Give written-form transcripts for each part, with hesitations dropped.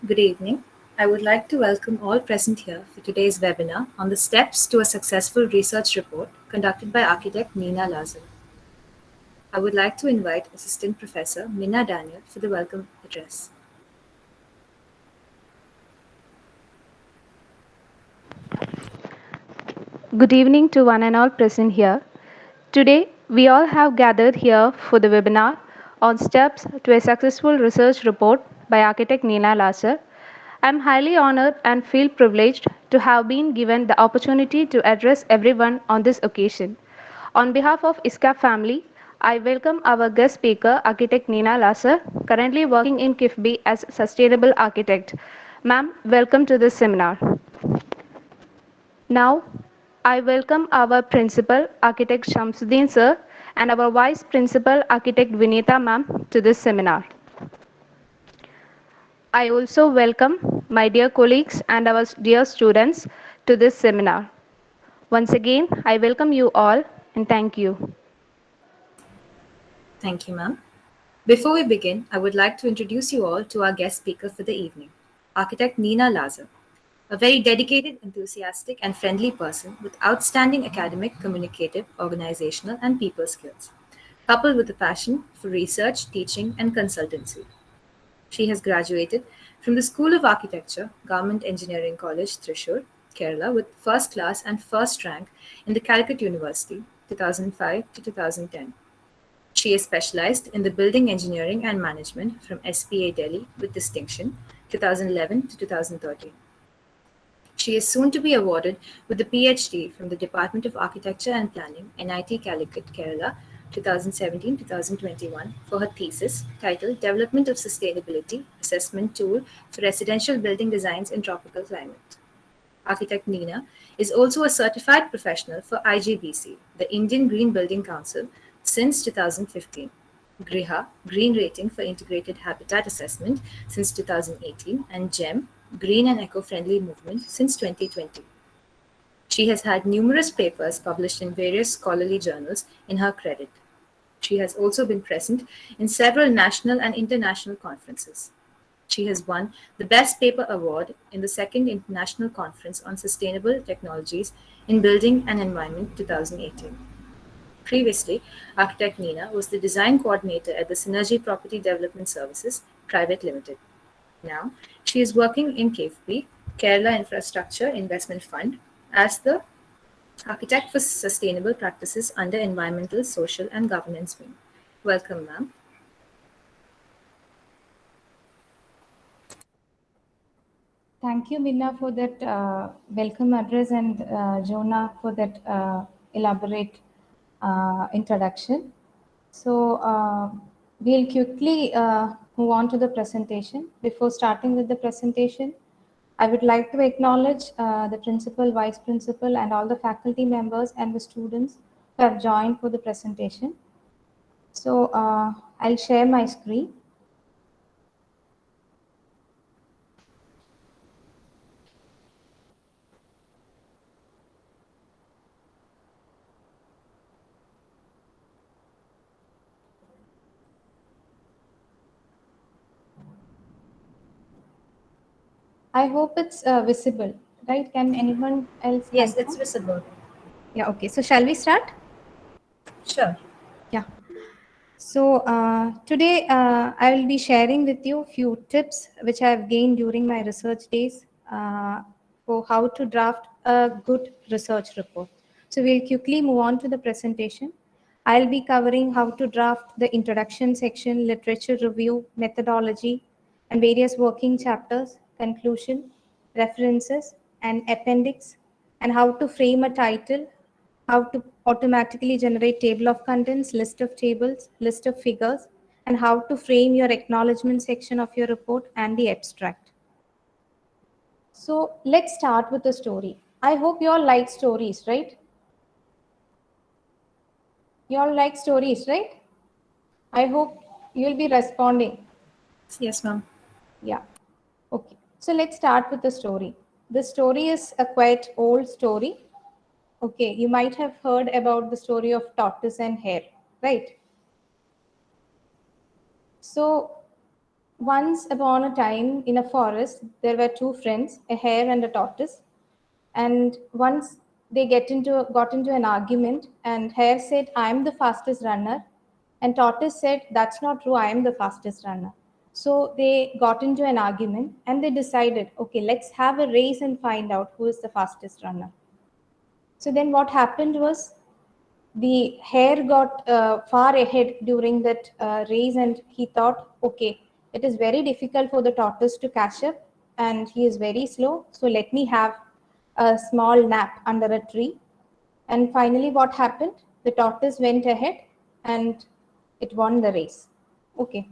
Good evening. I would like to welcome all present here for today's webinar on the steps to a successful research report conducted by architect Nina Lazar. I would like to invite Assistant Professor Minna Daniel for the welcome address. Good evening to one and all present here. Today, we all have gathered here for the webinar on steps to a successful research report by architect Neena Lasser. I am highly honored and feel privileged to have been given the opportunity to address everyone on this occasion. On behalf of ISCA family, I welcome our guest speaker, architect Neena Lasser, currently working in KIFBI as sustainable architect. Ma'am, welcome to this seminar. Now, I welcome our Principal Architect Shamsuddin Sir and our Vice Principal Architect Vinita Ma'am to this seminar. I also welcome my dear colleagues and our dear students to this seminar. Once again, I welcome you all and thank you. Thank you, ma'am. Before we begin, I would like to introduce you all to our guest speaker for the evening, architect Nina Lazar, a very dedicated, enthusiastic, and friendly person with outstanding academic, communicative, organizational, and people skills, coupled with a passion for research, teaching, and consultancy. She has graduated from the School of Architecture, Government Engineering College, Thrissur, Kerala, with first class and first rank in the Calicut University, 2005 to 2010. She is specialized in the Building Engineering and Management from SPA Delhi with distinction, 2011 to 2013. She is soon to be awarded with the PhD from the Department of Architecture and Planning, NIT Calicut, Kerala, 2017-2021 for her thesis titled Development of Sustainability Assessment Tool for Residential Building Designs in Tropical Climate. Architect Nina is also a certified professional for IGBC, the Indian Green Building Council, since 2015. Griha, Green Rating for Integrated Habitat Assessment since 2018, and GEM, Green and Eco-Friendly Movement since 2020. She has had numerous papers published in various scholarly journals in her credit. She has also been present in several national and international conferences. She has won the Best Paper Award in the Second International Conference on Sustainable Technologies in Building and Environment 2018. Previously, architect Nina was the design coordinator at the Synergy Property Development Services Private Limited. Now, she is working in KIFBI, Kerala Infrastructure Investment Fund, as the architect for sustainable practices under Environmental, Social and Governance Wing. Welcome, ma'am. Thank you, Minna, for that welcome address and Jonah for that elaborate introduction. So we'll quickly move on to the presentation. Before starting with the presentation, I would like to acknowledge the principal, vice principal, and all the faculty members and the students who have joined for the presentation. So I'll share my screen. I hope it's visible, right? Can anyone else Yes, it's confirm? visible. Yeah, okay. So shall we start? Sure. Yeah. So today I will be sharing with you a few tips which I have gained during my research days for how to draft a good research report. So we'll quickly move on to the presentation. I'll be covering how to draft the introduction section, literature review, methodology, and various working chapters, conclusion, references, and appendix, and how to frame a title, how to automatically generate table of contents, list of tables, list of figures, and how to frame your acknowledgement section of your report and the abstract. So let's start with the story. I hope you all like stories, right? You all like stories, right? I hope you'll be responding. Yes, ma'am. Yeah. Okay. So let's start with the story. The story is a quite old story. Okay. You might have heard about the story of tortoise and hare, right? So once upon a time in a forest, there were two friends, a hare and a tortoise. And once they got into an argument, and hare said, "I am the fastest runner," and tortoise said, "That's not true. I am the fastest runner." So they got into an argument, and they decided, okay, let's have a race and find out who is the fastest runner. So then what happened was the hare got far ahead during that race, and he thought, okay, it is very difficult for the tortoise to catch up, and he is very slow, so let me have a small nap under a tree. And finally what happened, the tortoise went ahead and it won the race. Okay,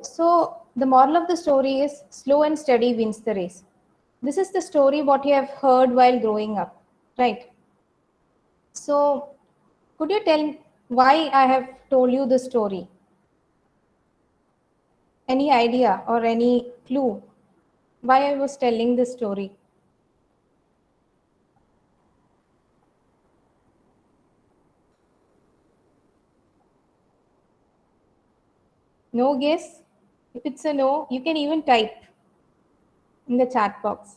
so the moral of the story is slow and steady wins the race. This is the story what you have heard while growing up, right? So could you tell why I have told you this story? Any idea or any clue why I was telling this story? No guess? If it's a no, you can even type in the chat box.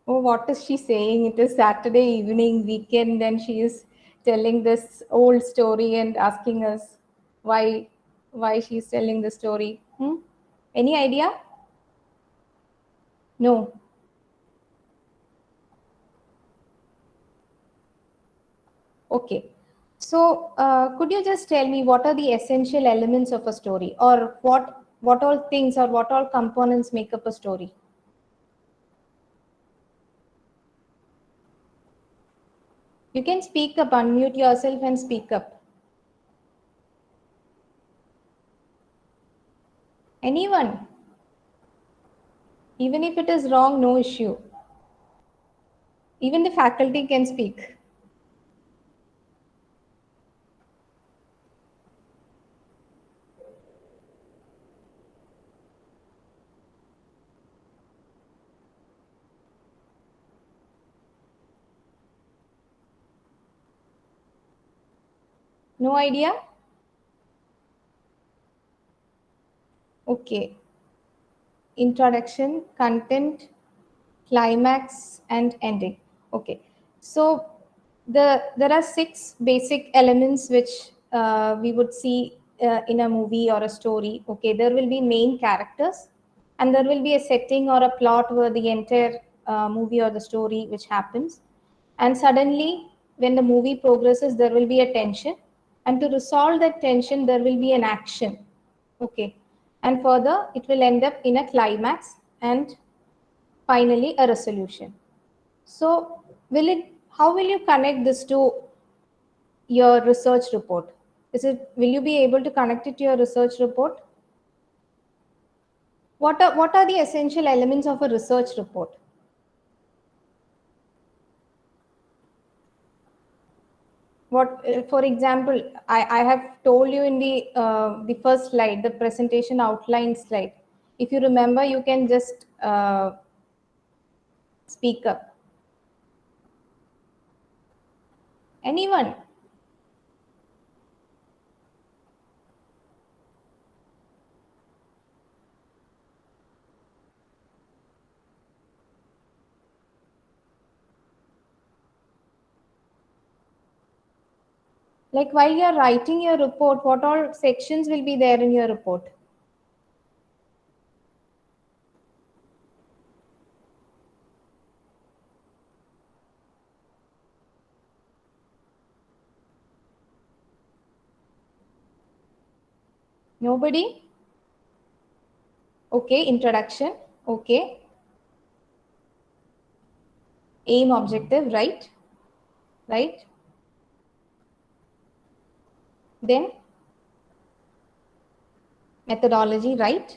Oh, what is she saying? It is Saturday evening, weekend, and she is telling this old story and asking us why she's telling the story. Any idea? No. Okay. So, could you just tell me what are the essential elements of a story, or what all things or what all components make up a story? You can speak up, unmute yourself and speak up. Anyone? Even if it is wrong, no issue. Even the faculty can speak. No idea? Okay. Introduction, content, climax, and ending. Okay. So there are six basic elements which we would see in a movie or a story. Okay. There will be main characters, and there will be a setting or a plot where the entire movie or the story which happens. And suddenly, when the movie progresses, there will be a tension. And to resolve that tension, there will be an action. Okay. And further, it will end up in a climax and finally a resolution. So, how will you connect this to your research report? Will you be able to connect it to your research report? What are the essential elements of a research report? For example, I have told you in the first slide, the presentation outline slide. If you remember, you can just speak up. Anyone? Like while you're writing your report, what all sections will be there in your report? Nobody? Okay, introduction. Okay. Aim, objective, right? Right. Then methodology, right?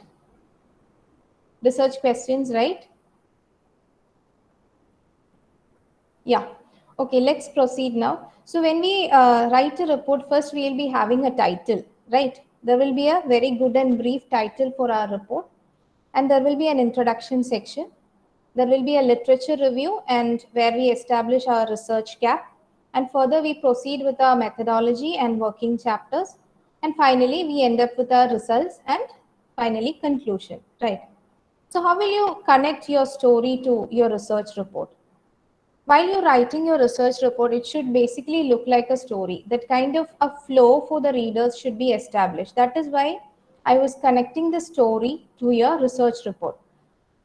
Research questions, right? Yeah. Okay, let's proceed now. So when we write a report, first we will be having a title, right? There will be a very good and brief title for our report, and there will be an introduction section. There will be a literature review and where we establish our research gap, And further, we proceed with our methodology and working chapters. And finally, we end up with our results and finally conclusion, right? So how will you connect your story to your research report? While you're writing your research report, it should basically look like a story. That kind of a flow for the readers should be established. That is why I was connecting the story to your research report.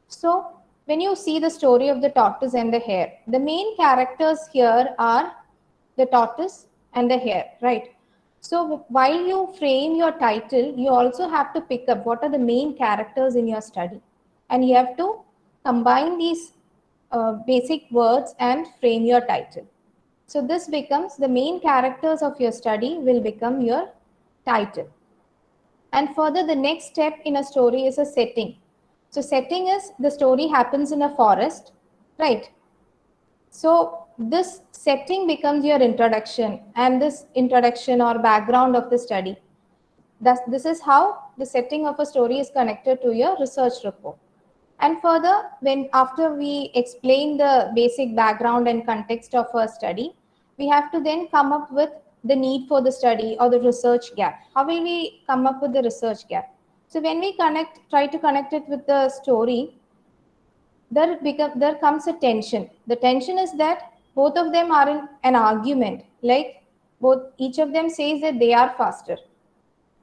So when you see the story of the tortoise and the hare, the main characters here are the tortoise and the hare, right? So while you frame your title, you also have to pick up what are the main characters in your study. And you have to combine these basic words and frame your title. So this becomes the main characters of your study will become your title. And further, the next step in a story is a setting. So setting is the story happens in a forest, right? So this setting becomes your introduction, and this introduction or background of the study. This is how the setting of a story is connected to your research report. And further, when after we explain the basic background and context of a study, we have to then come up with the need for the study or the research gap. How will we come up with the research gap? So when we try to connect it with the story, there comes a tension. The tension is that both of them are in an argument. Like each of them says that they are faster.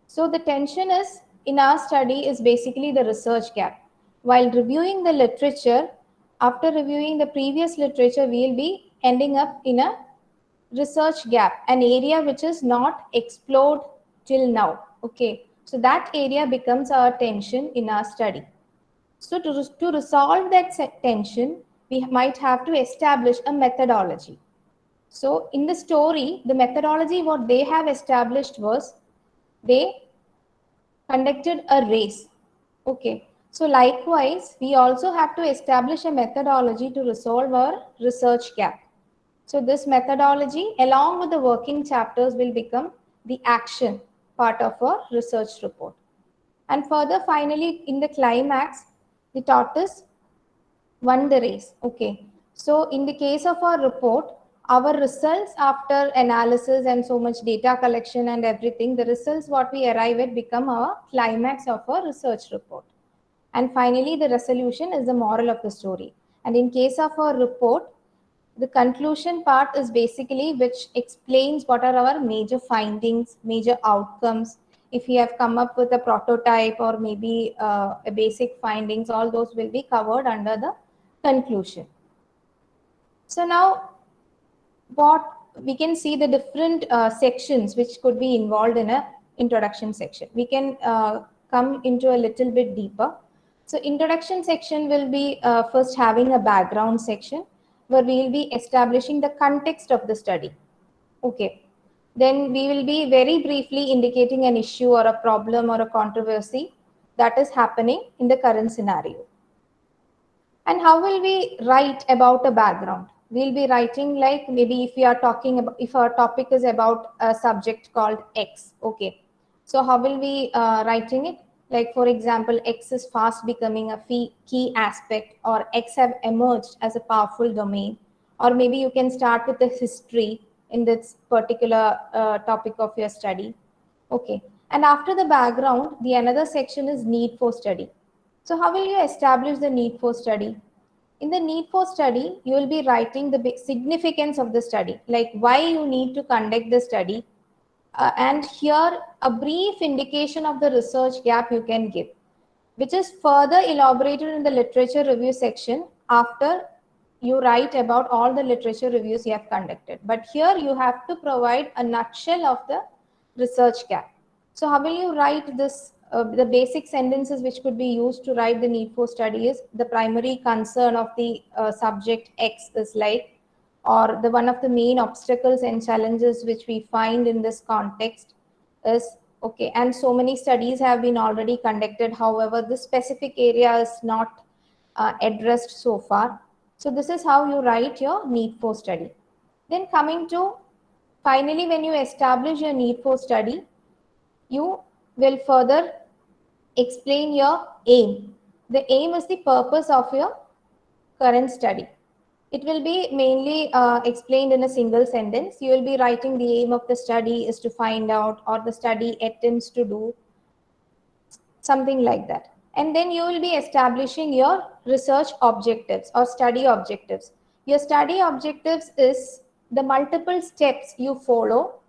So the tension is in our study is basically the research gap. While reviewing the literature, after reviewing the previous literature, we will be ending up in a research gap, an area which is not explored till now. Okay, so that area becomes our tension in our study. So to resolve that tension, we might have to establish a methodology. So in the story, the methodology what they have established was they conducted a race. Okay. So likewise, we also have to establish a methodology to resolve our research gap. So this methodology along with the working chapters will become the action part of our research report. And further, finally, in the climax, the tortoise won the race. Okay. So in the case of our report, our results after analysis and so much data collection and everything, the results what we arrive at become our climax of our research report. And finally, the resolution is the moral of the story. And in case of our report, the conclusion part is basically which explains what are our major findings, major outcomes. If we have come up with a prototype or maybe a basic findings, all those will be covered under the conclusion. So now what we can see the different sections which could be involved in a introduction section. We can come into a little bit deeper. So introduction section will be first having a background section where we will be establishing the context of the study. Okay. Then we will be very briefly indicating an issue or a problem or a controversy that is happening in the current scenario. And how will we write about a background? We'll be writing like maybe if we are talking about, if our topic is about a subject called X. Okay. So how will we writing it? Like for example, X is fast becoming a key aspect, or X have emerged as a powerful domain. Or maybe you can start with the history in this particular topic of your study. Okay. And after the background, the another section is need for study. So how will you establish the need for study? In the need for study, you will be writing the significance of the study, like why you need to conduct the study. And here, a brief indication of the research gap you can give, which is further elaborated in the literature review section after you write about all the literature reviews you have conducted. But here you have to provide a nutshell of the research gap. So how will you write this? The basic sentences which could be used to write the need for study is the primary concern of the subject X is like, or the one of the main obstacles and challenges which we find in this context is okay. And so many studies have been already conducted. However, this specific area is not addressed so far. So this is how you write your need for study. Then coming to finally, when you establish your need for study, you will further explain your aim. The aim is the purpose of your current study. It will be mainly explained in a single sentence. You will be writing the aim of the study is to find out, or the study attempts to do, something like that. And then you will be establishing your research objectives or study objectives. Your study objectives is the multiple steps you follow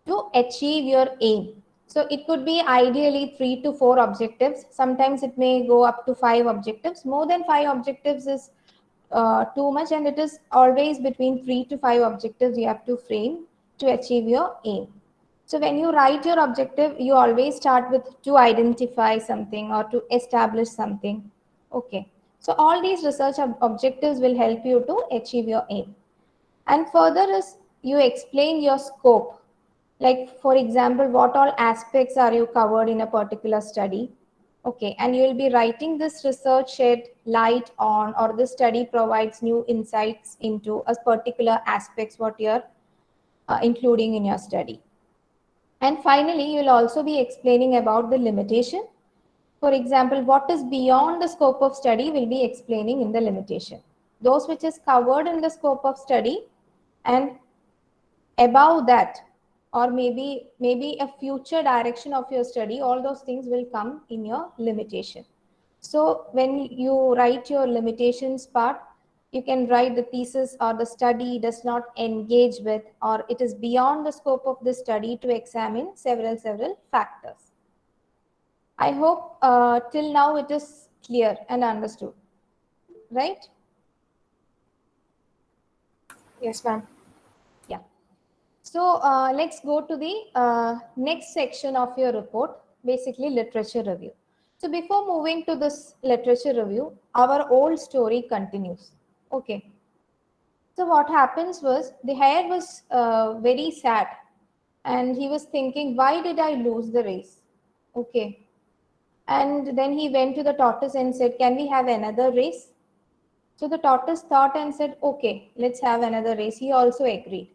to achieve your aim. So it could be ideally 3 to 4 objectives. Sometimes it may go up to 5 objectives. More than 5 objectives is too much, and it is always between 3 to 5 objectives you have to frame to achieve your aim. So when you write your objective, you always start with to identify something or to establish something. Okay. So all these research objectives will help you to achieve your aim. And further is you explain your scope. Like for example, what all aspects are you covered in a particular study? Okay, and you will be writing this research shed light on, or this study provides new insights into a particular aspects what you're including in your study. And finally, you will also be explaining about the limitation. For example, what is beyond the scope of study will be explaining in the limitation. Those which is covered in the scope of study and above that, or maybe a future direction of your study, all those things will come in your limitation. So when you write your limitations part, you can write the thesis or the study does not engage with, or it is beyond the scope of the study to examine several factors. I hope till now it is clear and understood, right? Yes, ma'am. Yeah. So let's go to the next section of your report, basically literature review. So before moving to this literature review, our old story continues. Okay. So what happens was the hare was very sad, and he was thinking, why did I lose the race? Okay. And then he went to the tortoise and said, can we have another race? So the tortoise thought and said, okay, let's have another race. He also agreed.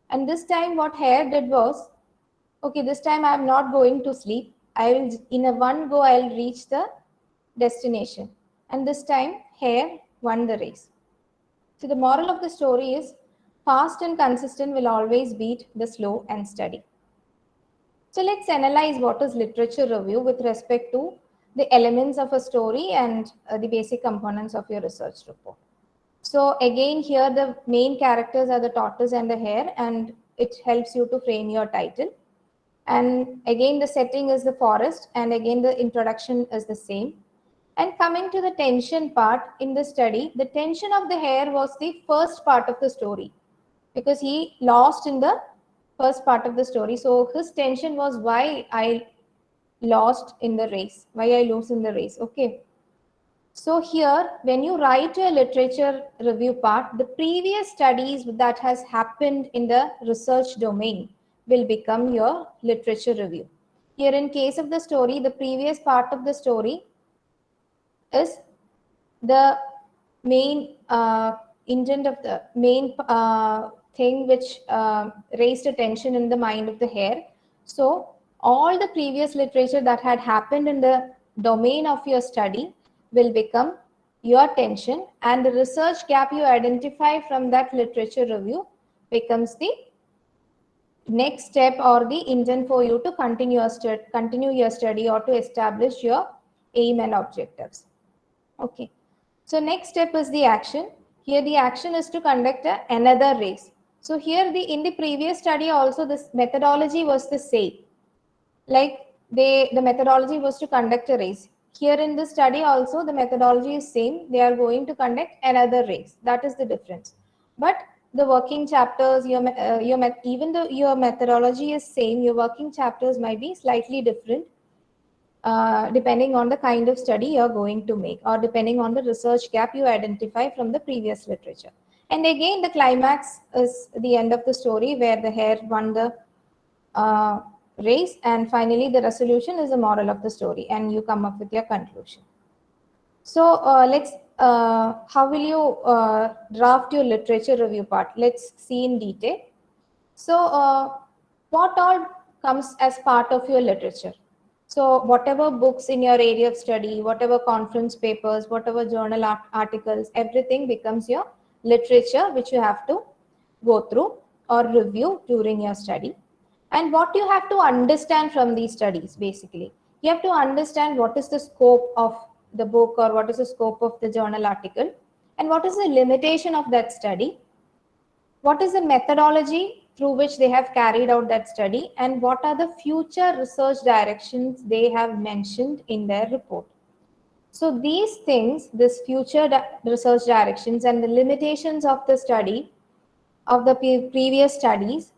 And this time what hare did was, okay, this time I'm not going to sleep. I will, in a one go, I'll reach the destination. And this time hare won the race. So the moral of the story is fast and consistent will always beat the slow and steady. So let's analyze what is literature review with respect to the elements of a story and the basic components of your research report. So again, here the main characters are the tortoise and the hare, and it helps you to frame your title. And again, the setting is the forest, and again, the introduction is the same. And coming to the tension part in the study, the tension of the hare was the first part of the story because he lost in the first part of the story. So his tension was why I lost in the race, why I lose in the race. Okay. So here, when you write a literature review part, the previous studies that has happened in the research domain will become your literature review. Here in case of the story, the previous part of the story is the main intent of the main thing which raised attention in the mind of the hare. So all the previous literature that had happened in the domain of your study will become your attention, and the research gap you identify from that literature review becomes the next step or the intent for you to continue your study or to establish your aim and objectives. Okay. So next step is the action. Here the action is to conduct another race. So here in the previous study also this methodology was the same. Like the methodology was to conduct a race. Here in this study also the methodology is same. They are going to conduct another race. That is the difference. But the working chapters, even though your methodology is same, your working chapters might be slightly different. Depending on the kind of study you're going to make, or depending on the research gap you identify from the previous literature. And again, the climax is the end of the story where the hare won the race, and finally the resolution is the moral of the story, and you come up with your conclusion. So how will you draft your literature review part? Let's see in detail. So what all comes as part of your literature? So whatever books in your area of study, whatever conference papers, whatever journal articles, everything becomes your literature which you have to go through or review during your study, and what you have to understand from these studies. Basically, you have to understand what is the scope of the book or what is the scope of the journal article, and what is the limitation of that study, what is the methodology through which they have carried out that study, and what are the future research directions they have mentioned in their report. So these things, this future research directions and the limitations of the study, of the previous studies,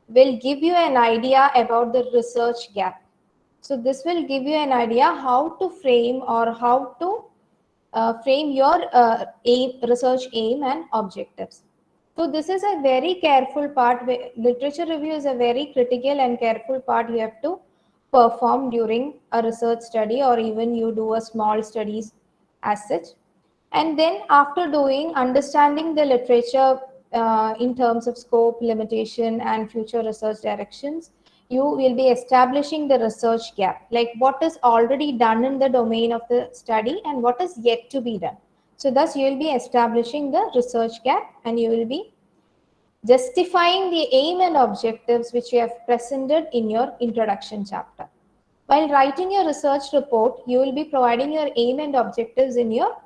will give you an idea about the research gap. So this will give you an idea how to frame or how to frame your research aim and objectives. So this is a very careful part. Literature review is a very critical and careful part you have to perform during a research study, or even you do a small studies as such. And then after doing understanding the literature in terms of scope, limitation, and future research directions, you will be establishing the research gap, like what is already done in the domain of the study and what is yet to be done. So thus you will be establishing the research gap, and you will be justifying the aim and objectives which you have presented in your introduction chapter. While writing your research report, you will be providing your aim and objectives in your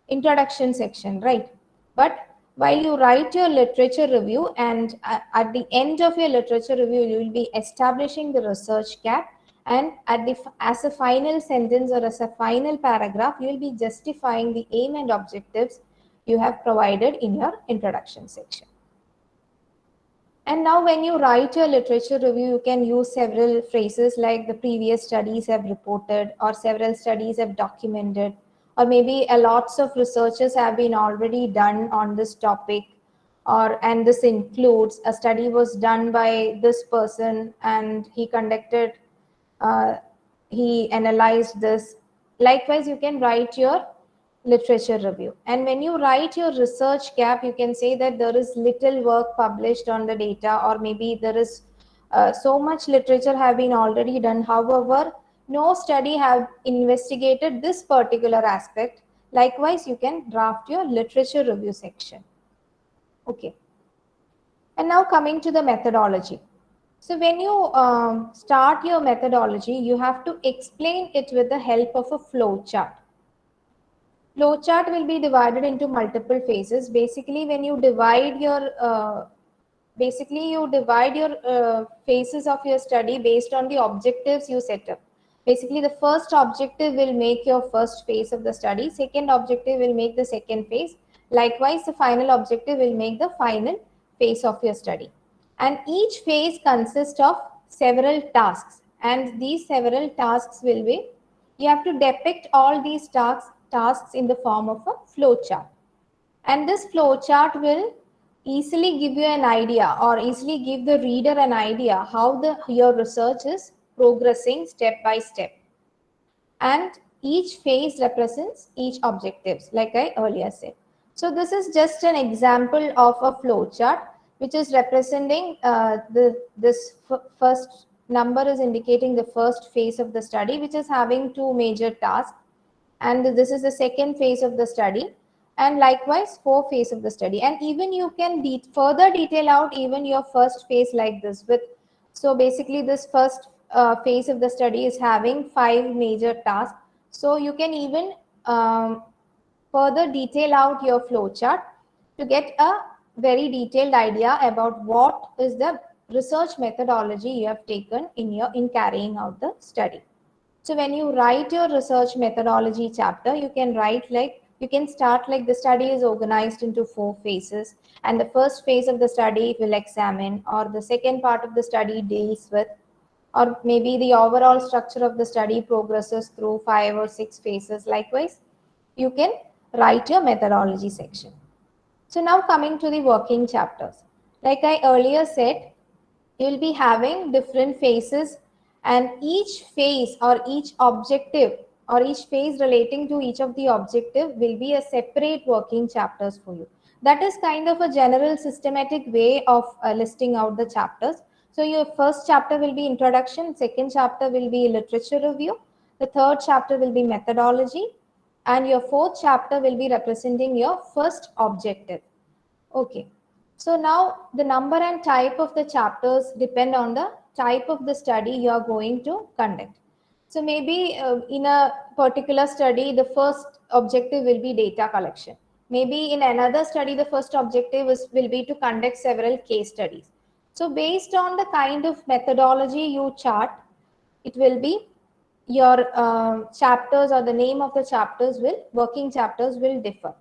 introduction section, right? But while you write your literature review, and at the end of your literature review, you will be establishing the research gap, and as a final sentence or as a final paragraph, you will be justifying the aim and objectives you have provided in your introduction section. And now when you write your literature review, you can use several phrases like the previous studies have reported, or several studies have documented, or maybe lots of researches have been already done on this topic, and this includes a study was done by this person and he conducted, he analyzed this. Likewise, you can write your literature review. And when you write your research gap, you can say that there is little work published on the data, or maybe there is so much literature have been already done. However, no study have investigated this particular aspect. Likewise, you can draft your literature review section. Okay. And now coming to the methodology. So when you start your methodology, you have to explain it with the help of a flow chart. Flowchart will be divided into multiple phases. Basically, when you divide your phases of your study based on the objectives you set up. Basically, the first objective will make your first phase of the study. Second objective will make the second phase. Likewise, the final objective will make the final phase of your study. And each phase consists of several tasks. And these several tasks will be, you have to depict all these tasks in the form of a flow chart. And this flow chart will easily give you an idea, or easily give the reader an idea how your research is progressing step by step. And each phase represents each objectives, like I earlier said. So this is just an example of a flow chart, which is representing this first number is indicating the first phase of the study, which is having two major tasks. And this is the second phase of the study, and likewise 4 phase of the study. And even you can further detail out even your first phase like this with, so basically this first phase of the study is having 5 major tasks. So you can even further detail out your flow chart to get a very detailed idea about what is the research methodology you have taken in carrying out the study. So when you write your research methodology chapter, you can start like the study is organized into 4 phases, and the first phase of the study will examine, or the second part of the study deals with, or maybe the overall structure of the study progresses through 5 or 6 phases. Likewise, you can write your methodology section. So now coming to the working chapters. Like I earlier said, you will be having different phases, and each phase or each objective or each phase relating to each of the objective will be a separate working chapters for you. That is kind of a general systematic way of listing out the chapters. So your first chapter will be introduction, second chapter will be literature review, the third chapter will be methodology, and your fourth chapter will be representing your first objective. Okay. So now the number and type of the chapters depend on the type of the study you are going to conduct. So maybe in a particular study, the first objective will be data collection. Maybe in another study, the first objective will be to conduct several case studies. So based on the kind of methodology you chart, it will be your chapters or the name of the chapters will, working chapters will differ,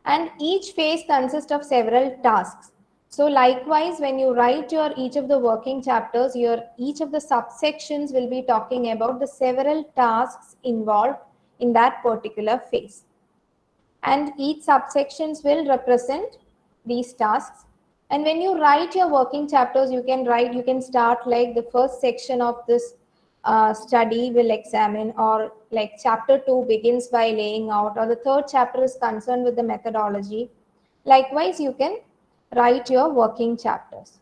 and each phase consists of several tasks. So likewise, when you write your each of the working chapters, your each of the subsections will be talking about the several tasks involved in that particular phase, and each subsections will represent these tasks. And when you write your working chapters, you can start like the first section of this study will examine, or like chapter 2 begins by laying out, or the third chapter is concerned with the methodology. Likewise, you can write your working chapters.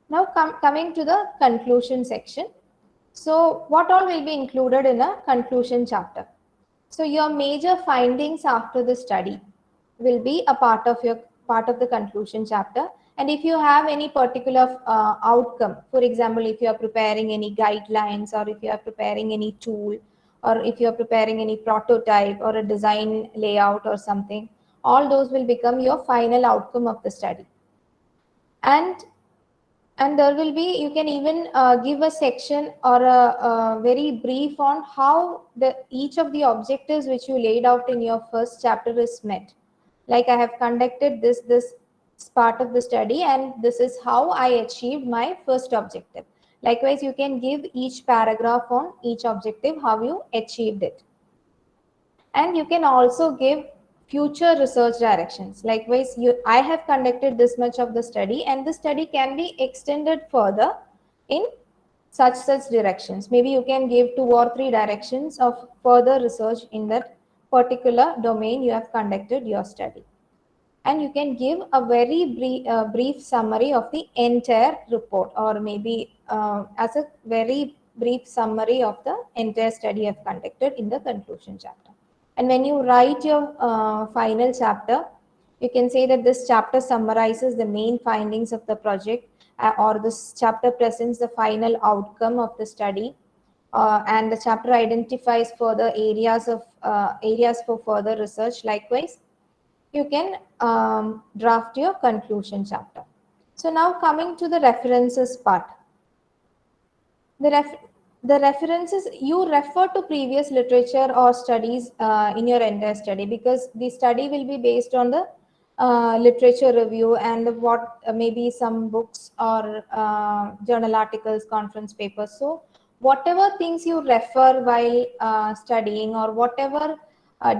Now coming to the conclusion section. So what all will be included in a conclusion chapter? So your major findings after the study will be a part of the conclusion chapter. And if you have any particular outcome, for example, if you are preparing any guidelines, or if you are preparing any tool, or if you are preparing any prototype or a design layout or something, all those will become your final outcome of the study. And there will be, you can even give a section or a very brief on how the each of the objectives which you laid out in your first chapter is met. Like, I have conducted this part of the study, and this is how I achieved my first objective. Likewise, you can give each paragraph on each objective, how you achieved it. And you can also give future research directions. Likewise, I have conducted this much of the study, and the study can be extended further in such directions. Maybe you can give 2 or 3 directions of further research in that particular domain you have conducted your study. And you can give a very brief summary of the entire report, or maybe as a very brief summary of the entire study you have conducted in the conclusion chapter. And when you write your final chapter, you can say that this chapter summarizes the main findings of the project, or this chapter presents the final outcome of the study, and the chapter identifies further areas for further research. Likewise, you can draft your conclusion chapter. So now coming to the references part. The references, you refer to previous literature or studies in your entire study, because the study will be based on the literature review and what maybe some books or journal articles, conference papers. So whatever things you refer while studying, or whatever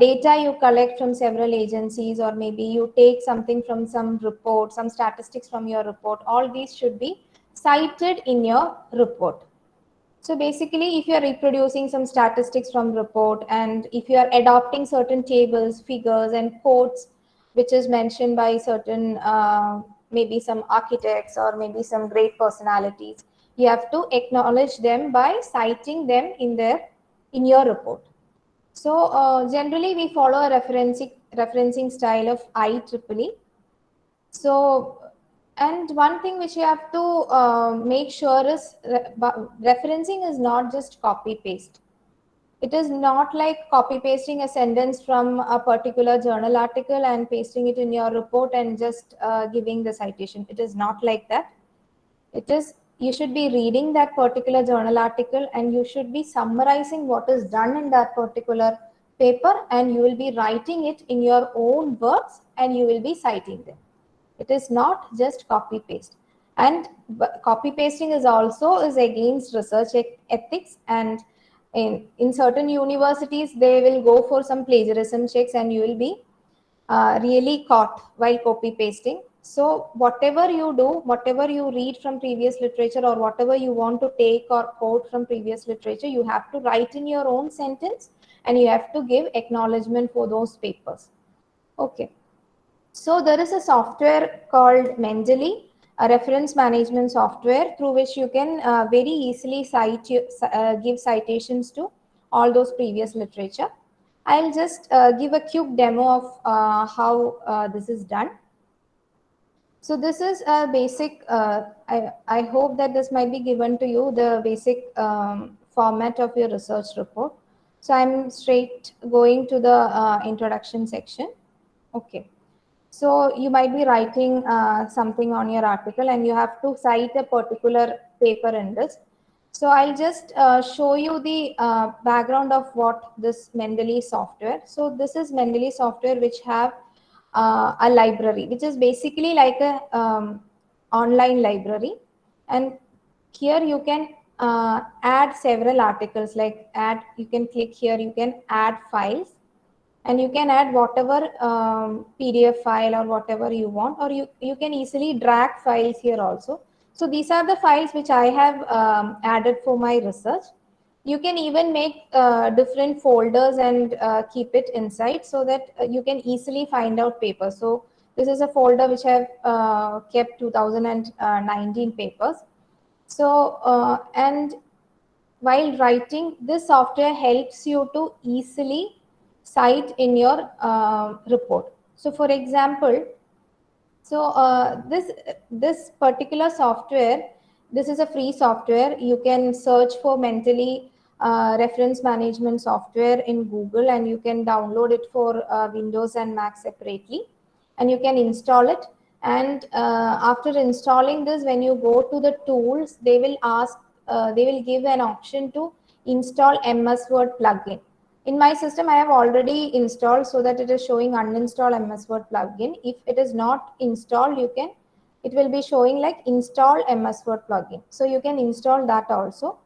data you collect from several agencies, or maybe you take something from some report, some statistics from your report, all these should be cited in your report. So basically, if you are reproducing some statistics from report, and if you are adopting certain tables, figures, and quotes, which is mentioned by certain maybe some architects or maybe some great personalities, you have to acknowledge them by citing them in your report. So generally, we follow a referencing style of IEEE. So, and one thing which you have to make sure is referencing is not just copy paste. It is not like copy pasting a sentence from a particular journal article and pasting it in your report and just giving the citation. It is not like that. It is, you should be reading that particular journal article, and you should be summarizing what is done in that particular paper, and you will be writing it in your own words, and you will be citing them. It is not just copy paste. And copy pasting is also is against research ethics, and in certain universities they will go for some plagiarism checks, and you will be really caught while copy pasting. So whatever you do, whatever you read from previous literature, or whatever you want to take or quote from previous literature, you have to write in your own sentence, and you have to give acknowledgement for those papers. Okay. So there is a software called Mendeley, a reference management software, through which you can very easily give citations to all those previous literature. I'll just give a quick demo of how this is done. So this is a basic, I hope that this might be given to you, the basic format of your research report. So I'm straight going to the introduction section. Okay. So you might be writing something on your article and you have to cite a particular paper in this. So I'll just show you the background of what this Mendeley software. So this is Mendeley software which have a library, which is basically like a online library. And here you can add several articles, like you can click here, you can add files, and you can add whatever PDF file or whatever you want, or you can easily drag files here also. So these are the files which I have added for my research. You can even make different folders and keep it inside so that you can easily find out papers. So this is a folder which I have kept 2019 papers. So and while writing, this software helps you to easily cite in your report. So for example, so this particular software, this is a free software. You can search for Mentally reference management software in Google, and you can download it for Windows and Mac separately, and you can install it. And after installing this, when you go to the tools, they will ask, they will give an option to install MS Word plugin. In my system, I have already installed, so that it is showing uninstall MS Word plugin. If it is not installed, it will be showing like install MS Word plugin. So you can install that also.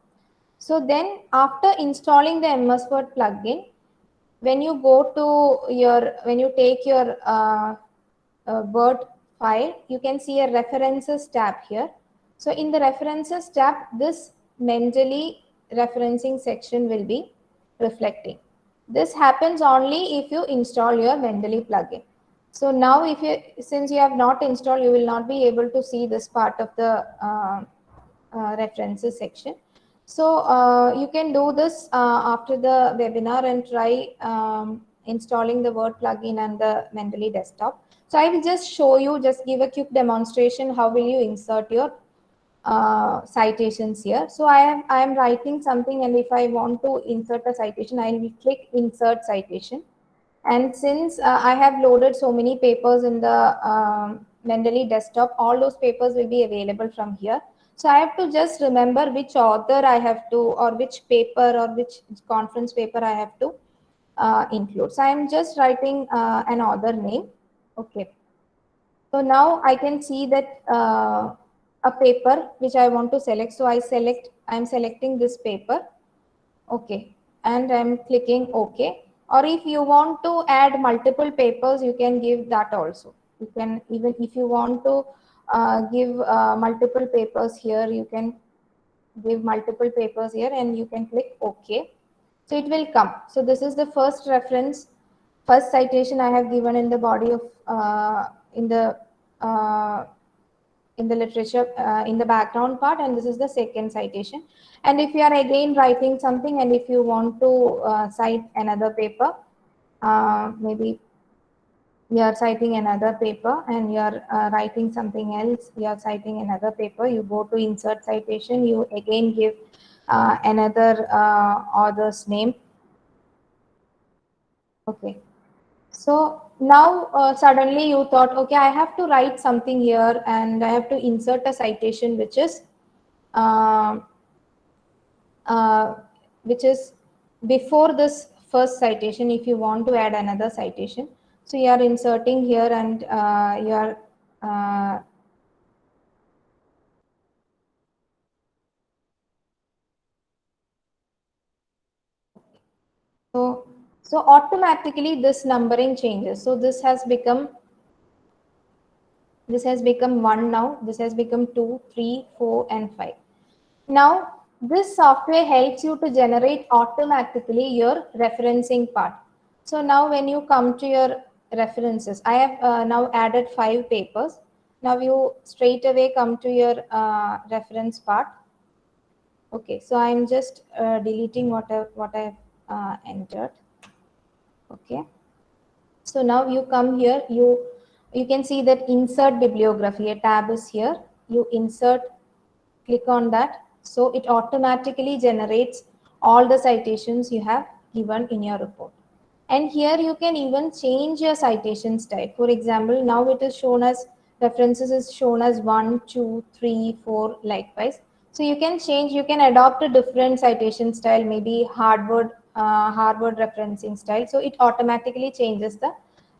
So then after installing the MS Word plugin, when you when you take your Word file, you can see a references tab here. So in the references tab, this Mendeley referencing section will be reflecting. This happens only if you install your Mendeley plugin. So now since you have not installed, you will not be able to see this part of the references section. So you can do this after the webinar and try installing the Word plugin and the Mendeley desktop. So I will just show you, just give a quick demonstration, how will you insert your citations here. So I am writing something, and if I want to insert a citation, I will click insert citation. And since I have loaded so many papers in the Mendeley desktop, all those papers will be available from here. So I have to just remember which author I have to, or which paper or which conference paper I have to include. So I am just writing an author name. Okay. So now I can see that a paper which I want to select. So I'm selecting this paper. Okay. And I'm clicking OK. Or if you want to add multiple papers, you can give that also. You can, even if you want to give multiple papers here, you can give multiple papers here, and you can click OK. So it will come. So this is the first reference, first citation I have given in the body of, uh, in the literature, in the background part, and this is the second citation. And if you are again writing something, and if you want to cite another paper, maybe you are citing another paper and you are writing something else, you are citing another paper, you go to insert citation, you again give another author's name. Okay. So now suddenly you thought, okay, I have to write something here and I have to insert a citation which is uh, uh, before this first citation. If you want to add another citation, so you are inserting here, and you are so automatically this numbering changes. So this has become 1 now, this has become 2, 3, 4, and 5. Now, this software helps you to generate automatically your referencing part. So now when you come to your references, I have now added 5 papers. Now you straight away come to your reference part. Okay, so I'm just deleting what I've entered. Okay. So now you come here, you You can see that insert bibliography, a tab is here. You insert, click on that. So it automatically generates all the citations you have given in your report. And here you can even change your citation style. For example, now it is shown as references is shown as 1, 2, 3, 4, likewise. So you can change, you can adopt a different citation style, maybe Harvard referencing style. So it automatically changes the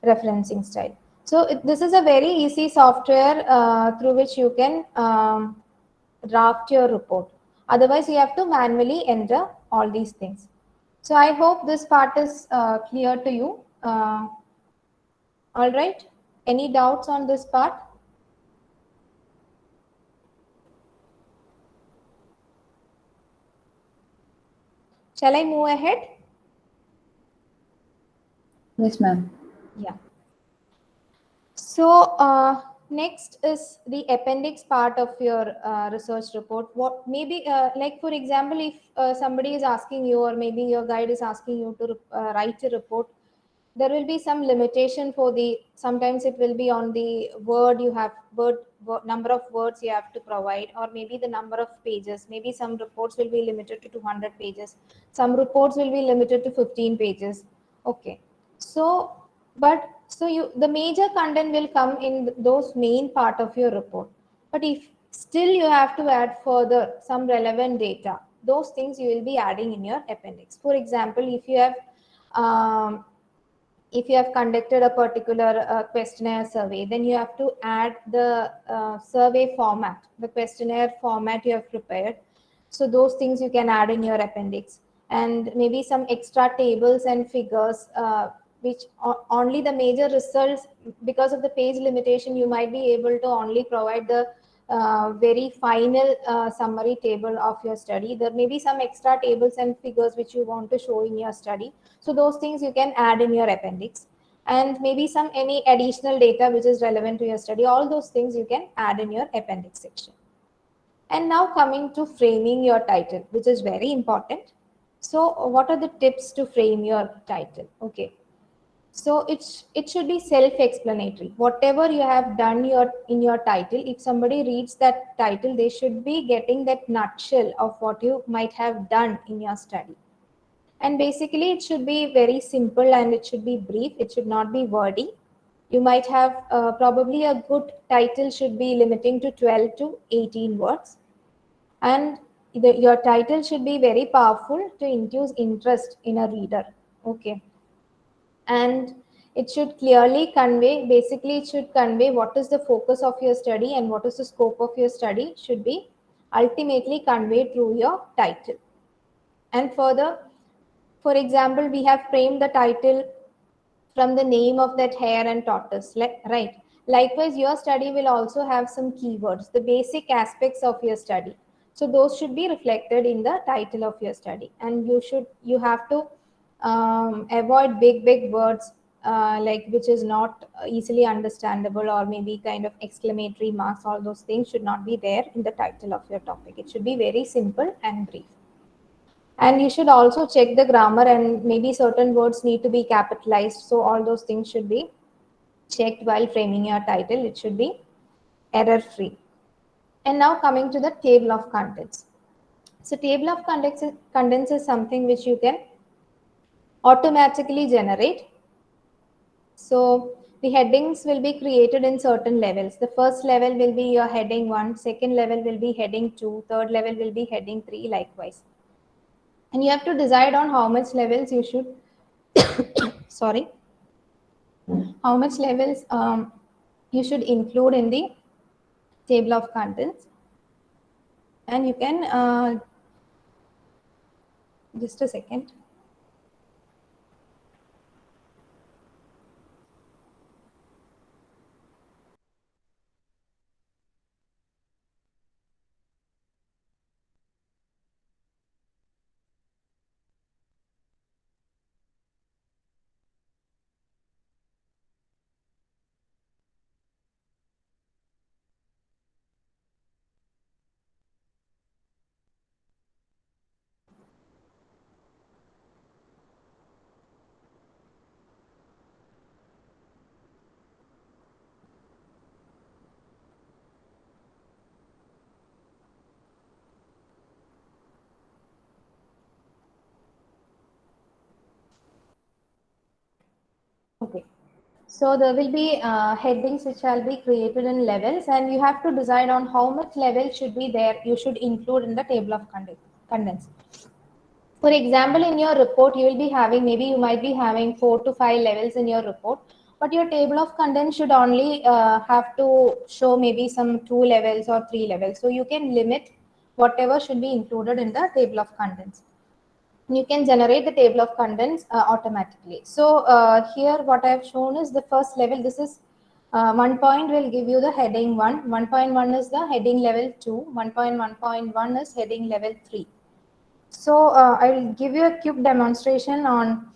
referencing style. So this is a very easy software through which you can draft your report. Otherwise, you have to manually enter all these things. So I hope this part is clear to you. All right. Any doubts on this part? Shall I move ahead? Yes, ma'am. Yeah. So next is the appendix part of your research report. What maybe like for example, if somebody is asking you, or maybe your guide is asking you to write a report, there will be some limitation for the. Sometimes it will be on the word number of words you have to provide, or maybe the number of pages. Maybe some reports will be limited to 200 pages. Some reports will be limited to 15 pages. Okay. So but so you the major content will come in those main part of your report. But if still you have to add further some relevant data, those things you will be adding in your appendix. For example, um, if you have conducted a particular questionnaire survey, then you have to add the survey format, the questionnaire format you have prepared. So those things you can add in your appendix, and maybe some extra tables and figures, which only the major results, because of the page limitation, you might be able to only provide the very final summary table of your study. There may be some extra tables and figures which you want to show in your study. So those things you can add in your appendix, and maybe some any additional data which is relevant to your study. All those things you can add in your appendix section. And now coming to framing your title, which is very important. So what are the tips to frame your title? Okay. So it should be self-explanatory. Whatever you have done in your title, if somebody reads that title, they should be getting that nutshell of what you might have done in your study. And basically, it should be very simple and it should be brief. It should not be wordy. You might have probably a good title should be limiting to 12 to 18 words. And your title should be very powerful to induce interest in a reader. Okay. And it should clearly convey, basically, it should convey what is the focus of your study and what is the scope of your study should be ultimately conveyed through your title. And further, for example, we have framed the title from the name of that hare and tortoise, right? Likewise, your study will also have some keywords, the basic aspects of your study. So those should be reflected in the title of your study. And you have to avoid big words, like which is not easily understandable, or maybe kind of exclamatory marks. All those things should not be there in the title of your topic. It should be very simple and brief. And you should also check the grammar, and maybe certain words need to be capitalized. So all those things should be checked while framing your title. It should be error free. And now coming to the table of contents. So table of contents is something which you can automatically generate. So the headings will be created in certain levels. The first level will be your heading 1, second level will be heading 2, third level will be heading 3, likewise. And you have to decide on how much levels you should sorry, how much levels you should include in the table of contents. And you can just a second. So there will be headings which shall be created in levels, and you have to decide on how much level should be there. You should include in the table of contents. For example, in your report, you will be having, maybe you might be having 4 to 5 levels in your report, but your table of contents should only have to show maybe some 2 levels or 3 levels. So you can limit whatever should be included in the table of contents. You can generate the table of contents automatically. So here what I have shown is the first level. This is 1 point will give you the heading 1. 1.1 is the heading level 2. 1.1.1 is heading level 3. So I will give you a quick demonstration on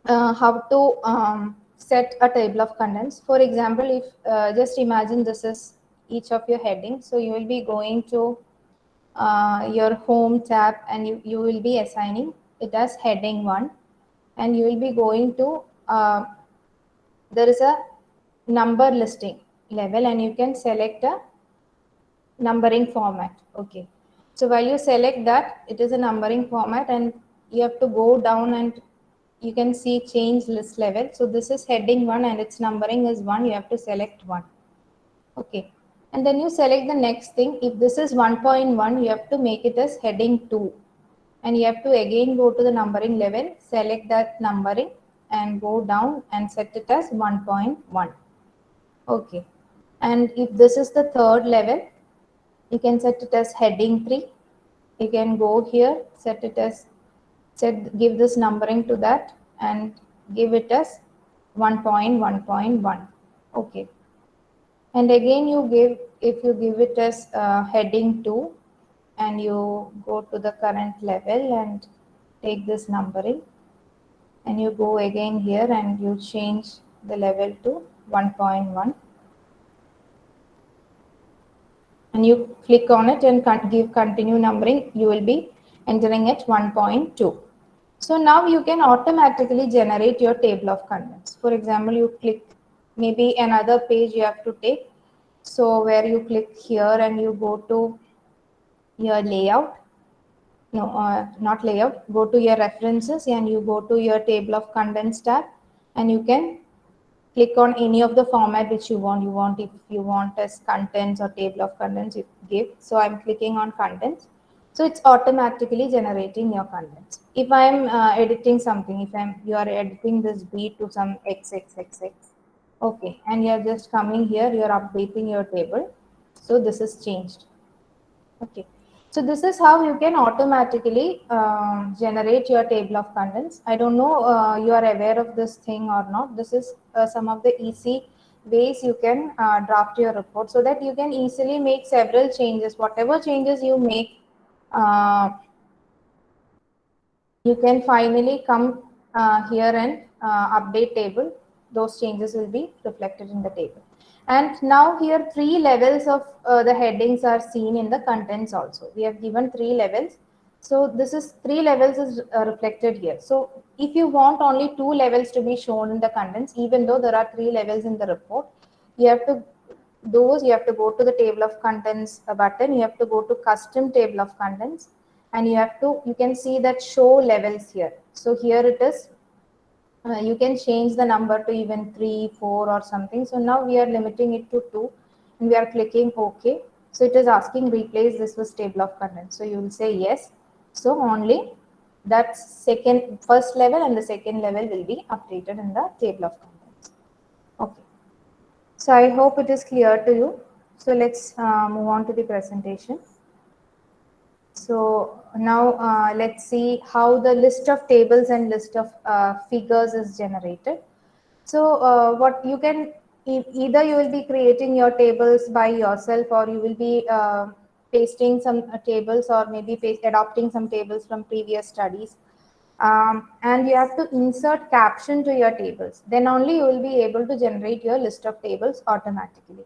how to set a table of contents. For example, if just imagine this is each of your headings. So you will be going to your home tab, and you will be assigning it as heading 1, and you will be going to there is a number listing level, and you can select a numbering format. Okay, so while you select that, it is a numbering format, and you have to go down and you can see change list level. So this is heading 1 and its numbering is 1. You have to select 1. Okay, and then you select the next thing. If this is 1.1, you have to make it as heading 2, and you have to again go to the numbering level, select that numbering, and go down and set it as 1.1. Okay, and if this is the third level, you can set it as heading 3. You can go here, set it as give this numbering to that, and give it as 1.1.1. Okay, and again you give, if you give it as heading 2, and you go to the current level and take this numbering, and you go again here and you change the level to 1.1, and you click on it and give continue numbering, you will be entering at 1.2. So now you can automatically generate your table of contents. For example, you click maybe another page you have to take. So where you click here and you go to your layout, no, not layout, go to your references, and you go to your table of contents tab, and you can click on any of the format which you want. You want, if you want as contents or table of contents, you give. So I'm clicking on contents. So it's automatically generating your contents. If I'm editing something, if you are editing this B to some XXXX, okay, and you're just coming here, you're updating your table. So this is changed. Okay, so this is how you can automatically generate your table of contents. I don't know you are aware of this thing or not. This is some of the easy ways you can draft your report, so that you can easily make several changes. Whatever changes you make, uh, you can finally come here and update table. Those changes will be reflected in the table. And now here 3 levels of the headings are seen in the contents also. We have given 3 levels. So this is 3 levels is reflected here. So if you want only 2 levels to be shown in the contents, even though there are 3 levels in the report, you have to you have to go to the table of contents button. You have to go to custom table of contents, and you can see that show levels here. So here it is. You can change the number to even 3, 4 or something. So now we are limiting it to 2, and we are clicking OK. So it is asking replace this with table of contents. So you will say yes. So only that first level and the second level will be updated in the table of contents. Okay. So I hope it is clear to you. So let's move on to the presentation. So now let's see how the list of tables and list of figures is generated. So what you can, either you will be creating your tables by yourself, or you will be pasting some tables, or maybe adopting some tables from previous studies. And you have to insert caption to your tables. Then only you will be able to generate your list of tables automatically.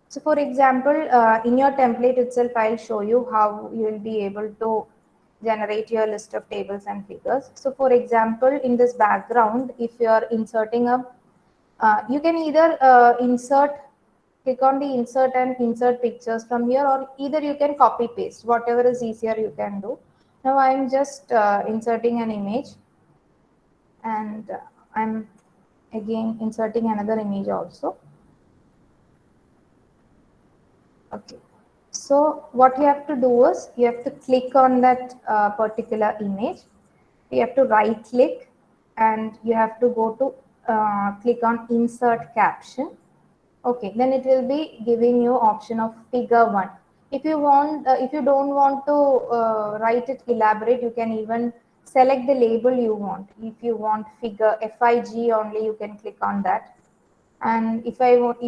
So for example, in your template itself, I'll show you how you will be able to generate your list of tables and figures. So for example, in this background, if you are inserting you can either click on the insert and insert pictures from here, or either you can copy paste, whatever is easier you can do. Now I'm just inserting an image, and I'm again inserting another image also. Okay. So what you have to do is you have to click on that particular image. You have to right click and you have to go to click on insert caption. Okay, then it will be giving you option of figure 1. If you want, if you don't want to write it elaborate, you can even select the label you want. If you want figure FIG only, you can click on that. And if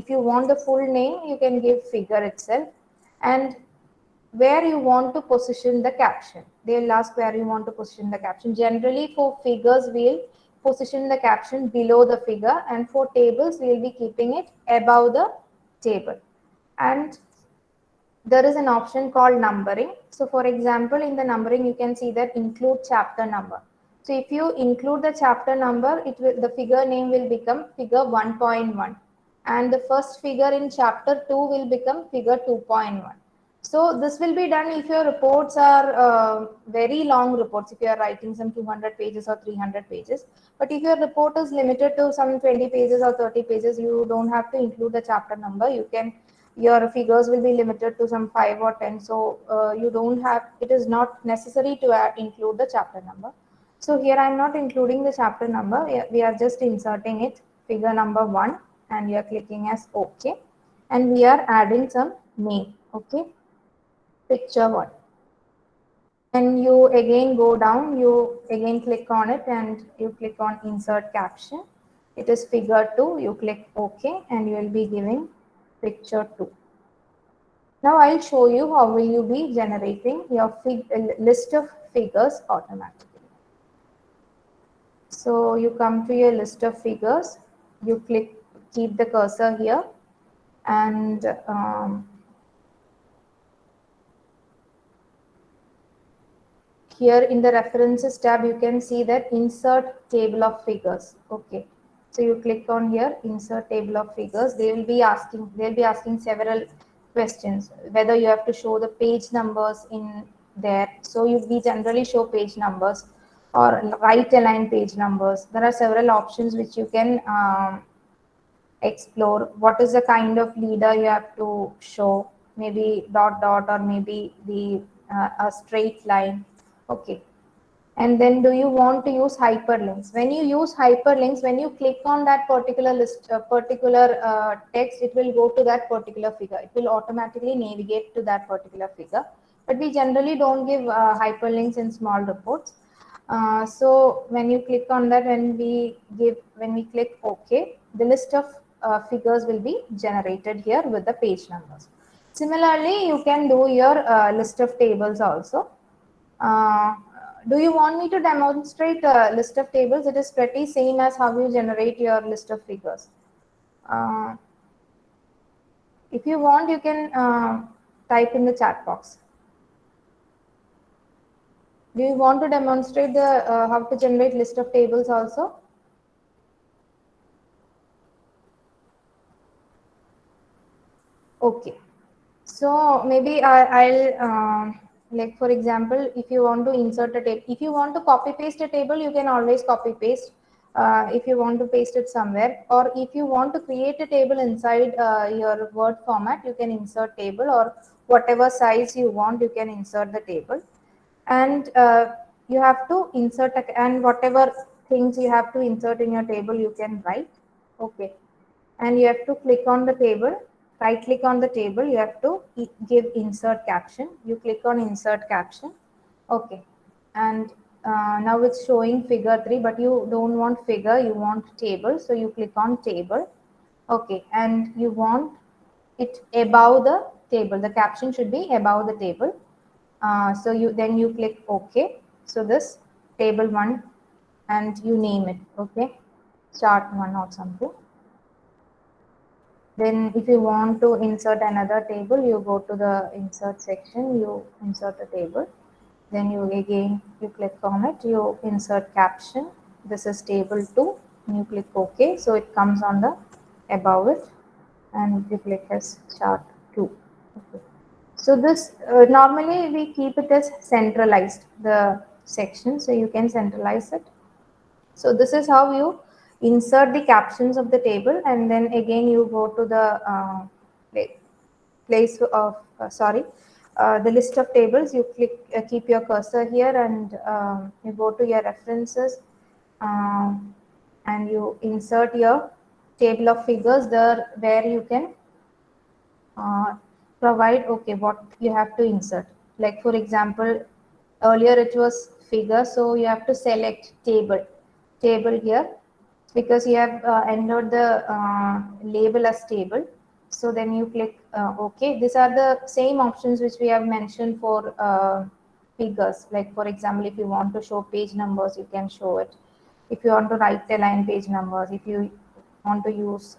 you want the full name, you can give figure itself. And where you want to position the caption. They'll ask where you want to position the caption. Generally for figures, we'll position the caption below the figure, and for tables, we'll be keeping it above the table. And there is an option called numbering. So for example, in the numbering, you can see that include chapter number. So if you include the chapter number, the figure name will become figure 1.1, and the first figure in chapter 2 will become figure 2.1. So this will be done if your reports are very long reports, if you are writing some 200 pages or 300 pages. But if your report is limited to some 20 pages or 30 pages, you don't have to include the chapter number. Your figures will be limited to some 5 or 10. So you don't have, it is not necessary to include the chapter number. So here I'm not including the chapter number. We are just inserting it, figure number 1, and you are clicking as OK. And we are adding some name, okay, picture 1. And you again go down, you again click on it and you click on insert caption. It is figure 2, you click OK and you will be giving picture 2. Now I'll show you how will you be generating your list of figures automatically. So you come to your list of figures, you keep the cursor here, and here in the references tab, you can see that insert table of figures. Okay. So you click on here, insert table of figures. They'll be asking several questions, whether you have to show the page numbers in there. So we generally show page numbers or right align page numbers. There are several options which you can explore. What is the kind of leader you have to show? Maybe dot dot, or maybe a straight line. Okay. And then do you want to use hyperlinks? When you use hyperlinks, when you click on that particular text, it will go to that particular figure. It will automatically navigate to that particular figure. But we generally don't give hyperlinks in small reports. So when you click on that, when we click OK, the list of figures will be generated here with the page numbers. Similarly, you can do your list of tables also. Do you want me to demonstrate a list of tables? It is pretty same as how you generate your list of figures. If you want, you can type in the chat box. Do you want to demonstrate the how to generate list of tables also? Okay. So maybe I'll like for example, if you want to insert a table, if you want to copy paste a table, you can always copy paste. If you want to paste it somewhere, or if you want to create a table inside your Word format, you can insert table, or whatever size you want, you can insert the table. And you have to insert and whatever things you have to insert in your table, you can write. Okay. And you have to click on the table, right click on the table, you have to give insert caption. You click on insert caption. Okay. And now it's showing figure 3, but you don't want figure, you want table. So you click on table. Okay. And you want it above the table. The caption should be above the table. So you click OK. So this table 1, and you name it. Okay. Chart 1 or something. Then if you want to insert another table, you go to the insert section, you insert a table. Then you click on it, you insert caption. This is table 2, and you click OK. So it comes on the above it, and you click as chart 2. Okay. So this normally we keep it as centralized, the section, so you can centralize it. So this is how you insert the captions of the table, and then again you go to the place of the list of tables. You click keep your cursor here, and you go to your references, and you insert your table of figures there, where you can uh, provide okay what you have to insert. Like for example, earlier it was figure, so you have to select table here, because you have entered the label as table. So then you click okay. These are the same options which we have mentioned for figures. Like for example, if you want to show page numbers, you can show it. If you want to write the line page numbers, if you want to use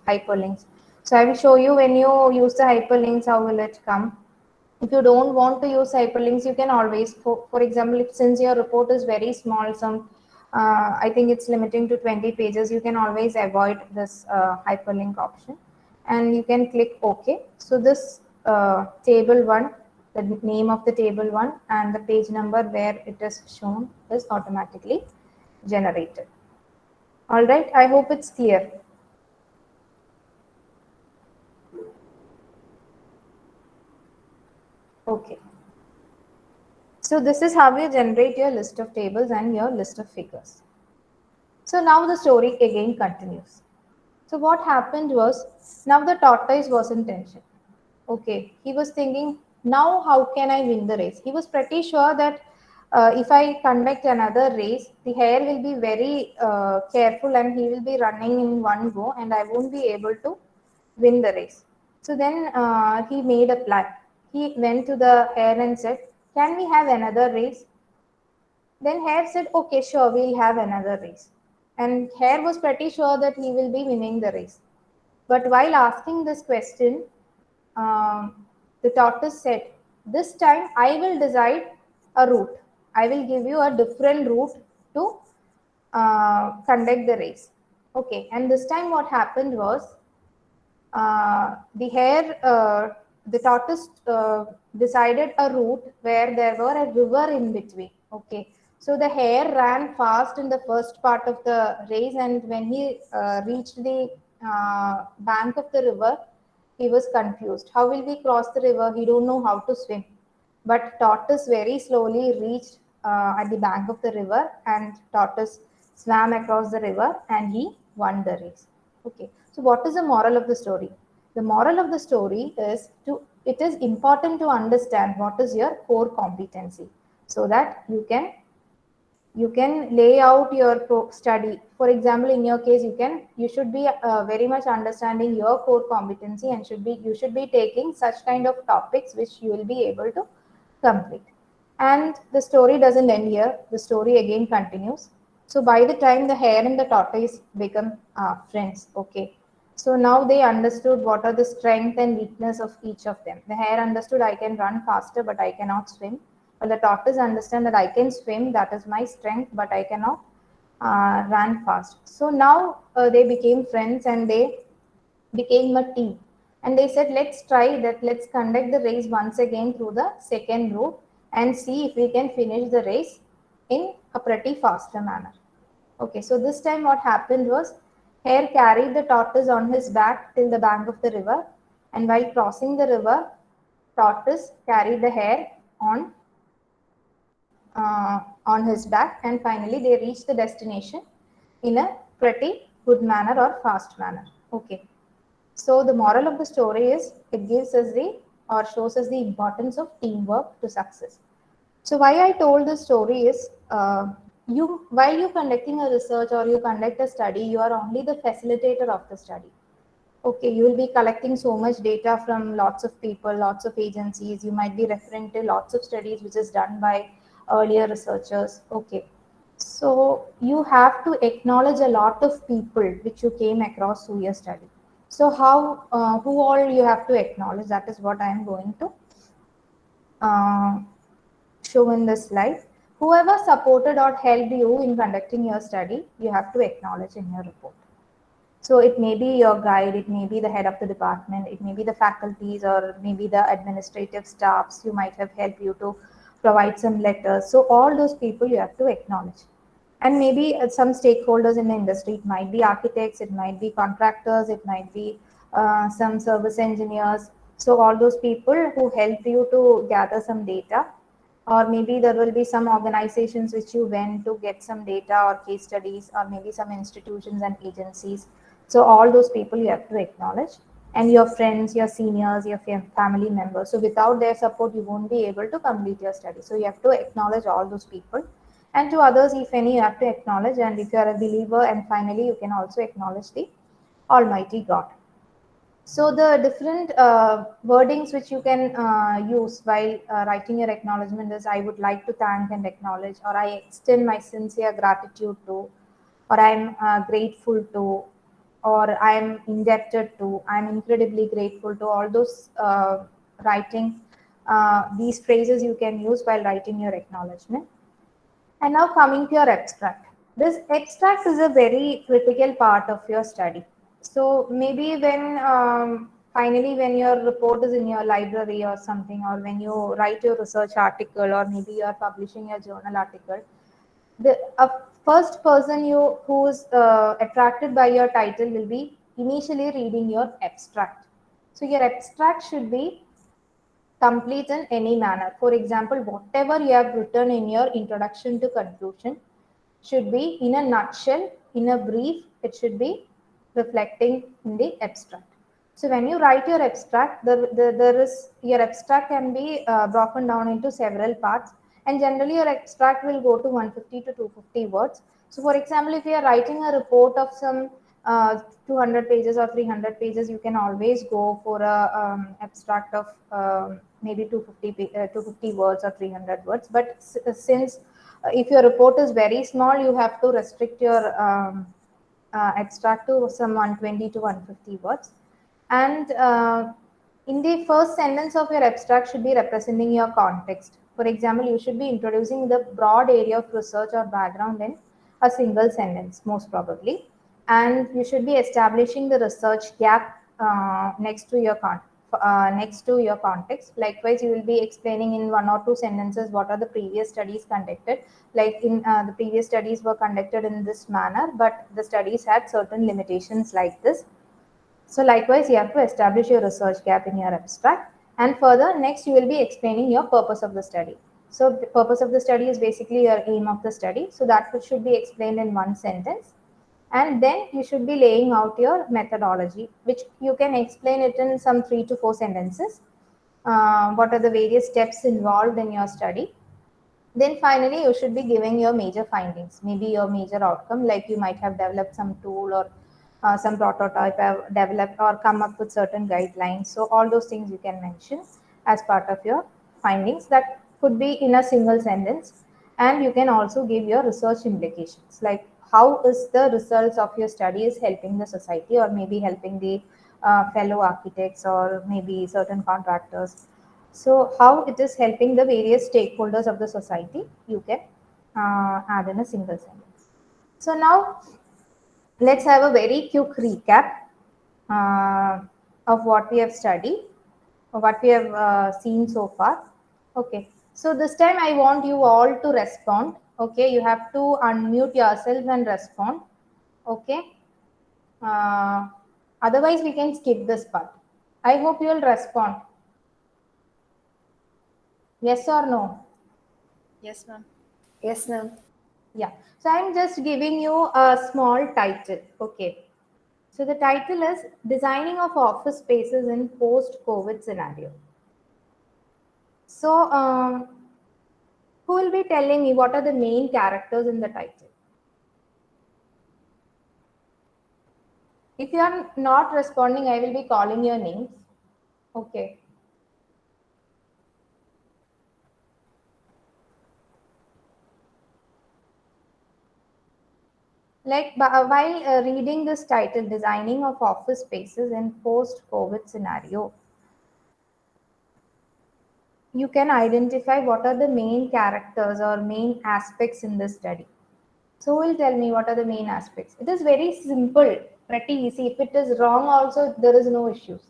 hyperlinks. So I will show you when you use the hyperlinks, how will it come. If you don't want to use hyperlinks, you can always, for example, if since your report is very small, I think it's limiting to 20 pages, you can always avoid this hyperlink option, and you can click OK. So this table 1, the name of the table 1 and the page number where it is shown is automatically generated. All right, I hope it's clear. Okay. So this is how you generate your list of tables and your list of figures. So now the story again continues. So what happened was, now the tortoise was in tension. Okay, he was thinking, now how can I win the race? He was pretty sure that if I conduct another race, the hare will be very careful and he will be running in one go, and I won't be able to win the race. So then he made a plan. He went to the hare and said, can we have another race? Then Hare said, okay, sure, we'll have another race. And Hare was pretty sure that he will be winning the race. But while asking this question, the tortoise said, this time I will decide a route. I will give you a different route to conduct the race. Okay, and this time what happened was, the tortoise decided a route where there were a river in between. Okay, so the hare ran fast in the first part of the race, and when he reached the bank of the river, he was confused. How will we cross the river? He don't know how to swim. But tortoise very slowly reached at the bank of the river, and tortoise swam across the river, and he won the race. Okay. So what is the moral of the story? The moral of the story is it is important to understand what is your core competency, so that you can lay out your study. For example, in your case, you should be very much understanding your core competency, and you should be taking such kind of topics which you will be able to complete. And the story doesn't end here. The story again continues. So by the time the hare and the tortoise become friends, okay. So now they understood what are the strength and weakness of each of them. The hare understood, I can run faster, but I cannot swim. Well, the tortoise understand that I can swim, that is my strength, but I cannot run fast. So now they became friends, and they became a team. And they said, let's try that, let's conduct the race once again through the second route and see if we can finish the race in a pretty faster manner. Okay, so this time what happened was, hare carried the tortoise on his back till the bank of the river, and while crossing the river, tortoise carried the hare on his back, and finally they reached the destination in a pretty good manner or fast manner. Okay. So the moral of the story is, it gives us or shows us the importance of teamwork to success. So why I told this story is, while you conducting a research or you conduct a study, you are only the facilitator of the study. Okay, you will be collecting so much data from lots of people, lots of agencies. You might be referring to lots of studies which is done by earlier researchers. Okay, so you have to acknowledge a lot of people which you came across through your study. So who all you have to acknowledge? That is what I am going to uh, show in this slide. Whoever supported or helped you in conducting your study, you have to acknowledge in your report. So it may be your guide, it may be the head of the department, it may be the faculties, or maybe the administrative staffs who might have helped you to provide some letters. So all those people you have to acknowledge. and maybe some stakeholders in the industry. It might be architects, it might be contractors, it might be some service engineers. So all those people who help you to gather some data, or maybe there will be some organizations which you went to get some data or case studies, or maybe some institutions and agencies. So all those people you have to acknowledge, and your friends, your seniors, your family members. So without their support, you won't be able to complete your study. So you have to acknowledge all those people. And to others, if any, you have to acknowledge. And if you are a believer, and finally, you can also acknowledge the Almighty God. So the different wordings which you can use while writing your acknowledgement is, I would like to thank and acknowledge, or I extend my sincere gratitude to, or I'm grateful to, or I'm indebted to, I'm incredibly grateful to. All those writing, these phrases you can use while writing your acknowledgement. And now coming to your abstract. This abstract is a very critical part of your study. So maybe when finally when your report is in your library or something, or when you write your research article, or maybe you are publishing your journal article, the first person you who is attracted by your title will be initially reading your abstract. So your abstract should be complete in any manner. For example, whatever you have written in your introduction to conclusion should be in a nutshell, in a brief, it should be reflecting in the abstract. So when you write your abstract, your abstract can be broken down into several parts, and generally your abstract will go to 150 to 250 words. So for example, if you are writing a report of some 200 pages or 300 pages, you can always go for a abstract of maybe 250 words or 300 words. But since if your report is very small, you have to restrict your abstract to some 120 to 150 words. And in the first sentence of your abstract should be representing your context. For example, you should be introducing the broad area of research or background in a single sentence, most probably. And you should be establishing the research gap next to your context. Likewise, you will be explaining in one or two sentences what are the previous studies conducted. Like in the previous studies were conducted in this manner, but the studies had certain limitations like this. So likewise, you have to establish your research gap in your abstract. And further, next you will be explaining your purpose of the study. So the purpose of the study is basically your aim of the study. So that should be explained in one sentence. And then you should be laying out your methodology, which you can explain it in some 3 to 4 sentences. What are the various steps involved in your study? Then finally, you should be giving your major findings, maybe your major outcome, like you might have developed some tool, or some prototype have developed, or come up with certain guidelines. So all those things you can mention as part of your findings. That could be in a single sentence. And you can also give your research implications, like how is the results of your study is helping the society, or maybe helping the fellow architects, or maybe certain contractors. So how it is helping the various stakeholders of the society, you can add in a single sentence. So now let's have a very quick recap uh, of what we have studied, or what we have seen so far. Okay, so this time I want you all to respond. Okay, you have to unmute yourself and respond. Okay, uh, otherwise we can skip this part. I hope you will respond. Yes or no? Yes, ma'am. Yes, ma'am. Yeah. So I'm just giving you a small title. Okay. So the title is Designing of Office Spaces in Post-COVID Scenario. So who will be telling me what are the main characters in the title? If you are not responding, I will be calling your names. Okay. Like while reading this title, Designing of Office Spaces in Post-COVID Scenario, you can identify what are the main characters or main aspects in this study. So will tell me what are the main aspects. It is very simple, pretty easy. If it is wrong also, there is no issues.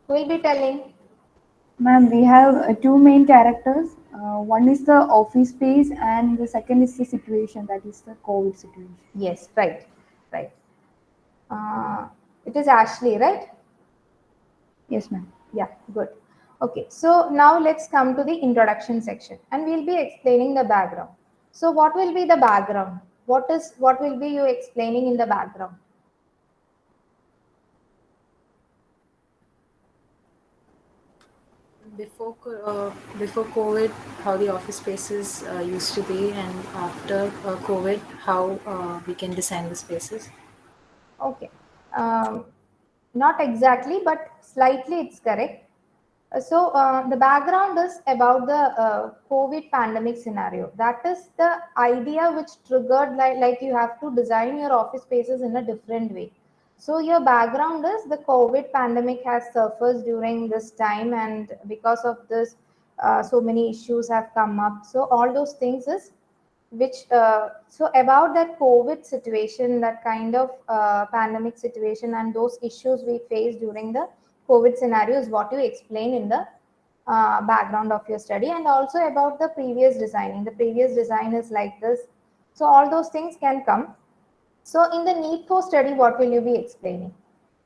Who will be telling? Ma'am, we have two main characters. One is the office space, and the second is the situation, that is the COVID situation. Yes, right, right. It is Ashley, right? Yes, ma'am. Yeah, good. Okay, so now let's come to the introduction section and we'll be explaining the background. So what will be the background? What will be you explaining in the background? Before COVID, how the office spaces used to be, and after COVID, how we can design the spaces. Okay. Um, Not exactly, but slightly it's correct. So the background is about the COVID pandemic scenario. That is the idea which triggered like you have to design your office spaces in a different way. So your background is the COVID pandemic has surfaced during this time, and because of this, so many issues have come up. So all those things is which so about that COVID situation, that kind of pandemic situation and those issues we faced during the COVID scenario is what you explain in the background of your study, and also about the previous designing. The previous design is like this. So all those things can come. So in the need for study, what will you be explaining?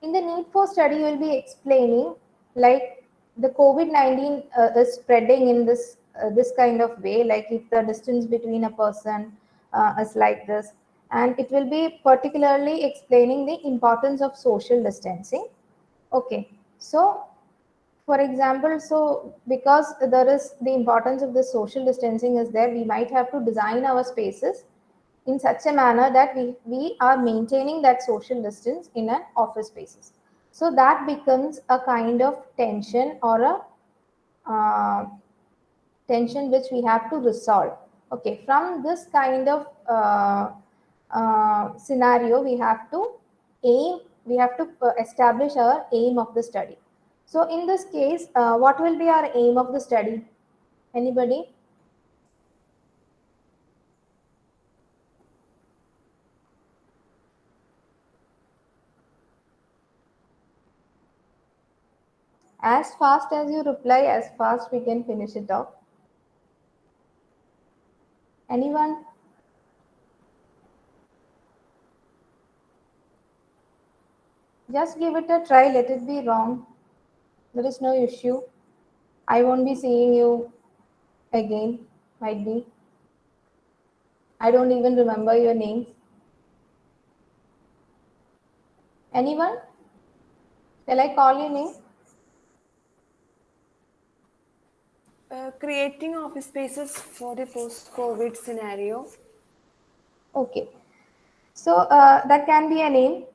In the need for study, you will be explaining like the COVID-19 is spreading in this kind of way, like if the distance between a person is like this, and it will be particularly explaining the importance of social distancing. Okay, so for example, so because there is the importance of the social distancing is there, we might have to design our spaces in such a manner that we are maintaining that social distance in an office spaces. So that becomes a kind of tension or a uh, tension which we have to resolve. Okay, from this kind of scenario, we have to establish our aim of the study. So in this case, what will be our aim of the study? Anybody? As fast as you reply, as fast we can finish it off. Anyone? Just give it a try, let it be wrong. There is no issue. I won't be seeing you again, might be. I don't even remember your names. Anyone? Shall I call your name? Creating office spaces for the post-COVID scenario. Okay. So that can be a name.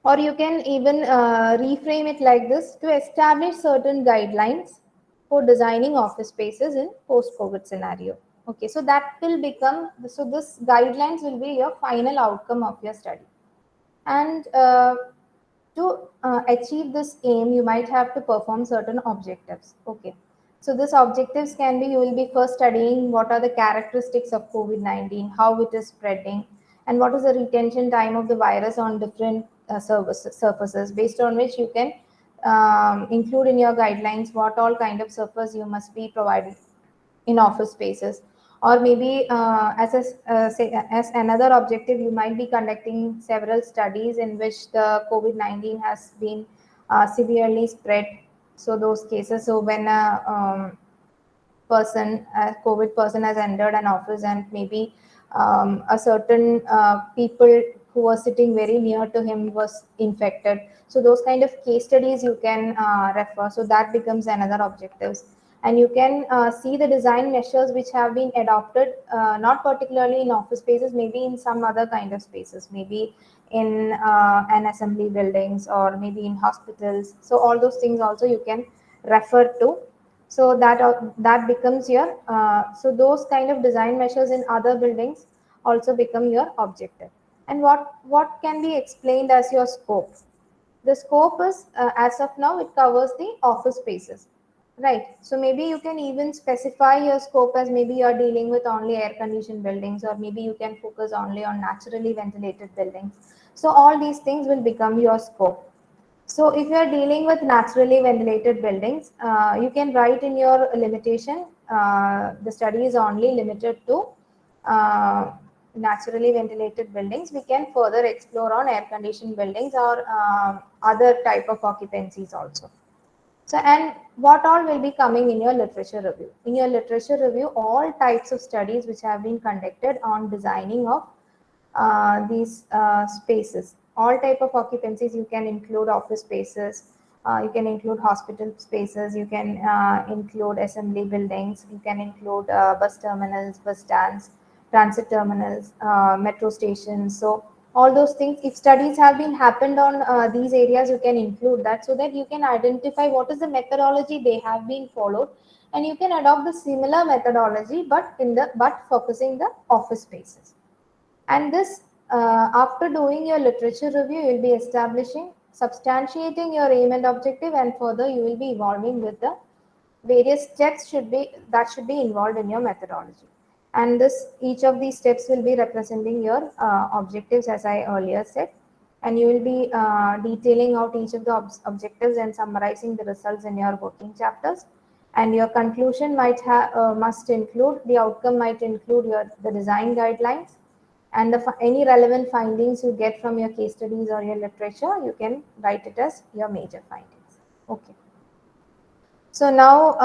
Or you can even reframe it like this: to establish certain guidelines for designing office spaces in post-COVID scenario. Okay, so that will become, so this guidelines will be your final outcome of your study. And to achieve this aim, you might have to perform certain objectives. Okay. So these objectives can be, you will be first studying what are the characteristics of COVID-19, how it is spreading, and what is the retention time of the virus on different surfaces, based on which you can include in your guidelines what all kind of surface you must be provided in office spaces. Or maybe as another objective, you might be conducting several studies in which the COVID-19 has been severely spread. So those cases, so when a COVID person has entered an office, and maybe a certain people who were sitting very near to him was infected. So those kind of case studies you can refer. So that becomes another objectives. And you can see the design measures which have been adopted, not particularly in office spaces, maybe in some other kind of spaces, maybe in an assembly buildings or maybe in hospitals. So all those things also you can refer to. So that becomes your so those kind of design measures in other buildings also become your objective. And what can be explained as your scope? The scope is as of now it covers the office spaces, right? So maybe you can even specify your scope as maybe you are dealing with only air conditioned buildings, or maybe you can focus only on naturally ventilated buildings. So all these things will become your scope. So if you are dealing with naturally ventilated buildings, you can write in your limitation, the study is only limited to naturally ventilated buildings. We can further explore on air conditioned buildings or other type of occupancies also. So, and what all will be coming in your literature review? In your literature review, all types of studies which have been conducted on designing of these spaces. All type of occupancies, you can include office spaces, you can include hospital spaces, you can include assembly buildings, you can include bus terminals, bus stands, transit terminals, metro stations. So all those things, if studies have been happened on these areas, you can include that so that you can identify what is the methodology they have been followed, and you can adopt the similar methodology but focusing the office spaces. And this, after doing your literature review, you will be establishing, substantiating your aim and objective, and further you will be evolving with the various steps should be involved in your methodology. And this, each of these steps will be representing your objectives, as I earlier said. And you will be detailing out each of the objectives and summarizing the results in your working chapters. And your conclusion must include, the outcome might include the design guidelines, and any relevant findings you get from your case studies or your literature, you can write it as your major findings. Okay. So now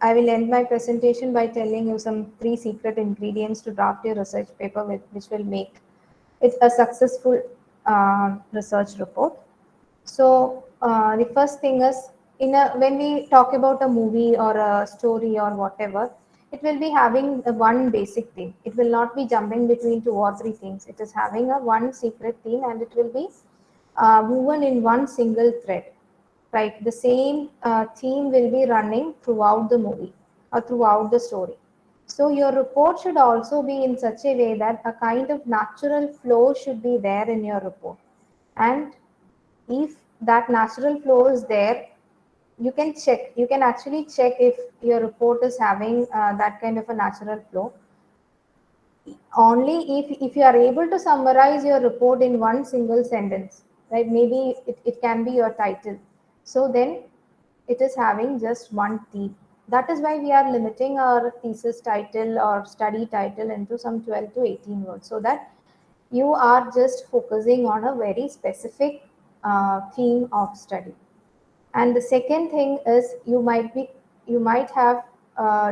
I will end my presentation by telling you some 3 secret ingredients to draft your research paper which will make it a successful research report. So the first thing is, when we talk about a movie or a story or whatever, it will be having one basic theme. It will not be jumping between 2 or 3 themes. It is having a one secret theme, and it will be woven in one single thread. Right, the same theme will be running throughout the movie or throughout the story. So your report should also be in such a way that a kind of natural flow should be there in your report. And if that natural flow is there, you can actually check if your report is having that kind of a natural flow only if you are able to summarize your report in one single sentence, right? Maybe it can be your title. So then it is having just one theme. That is why we are limiting our thesis title or study title into some 12 to 18 words, so that you are just focusing on a very specific theme of study. And the second thing is, you might have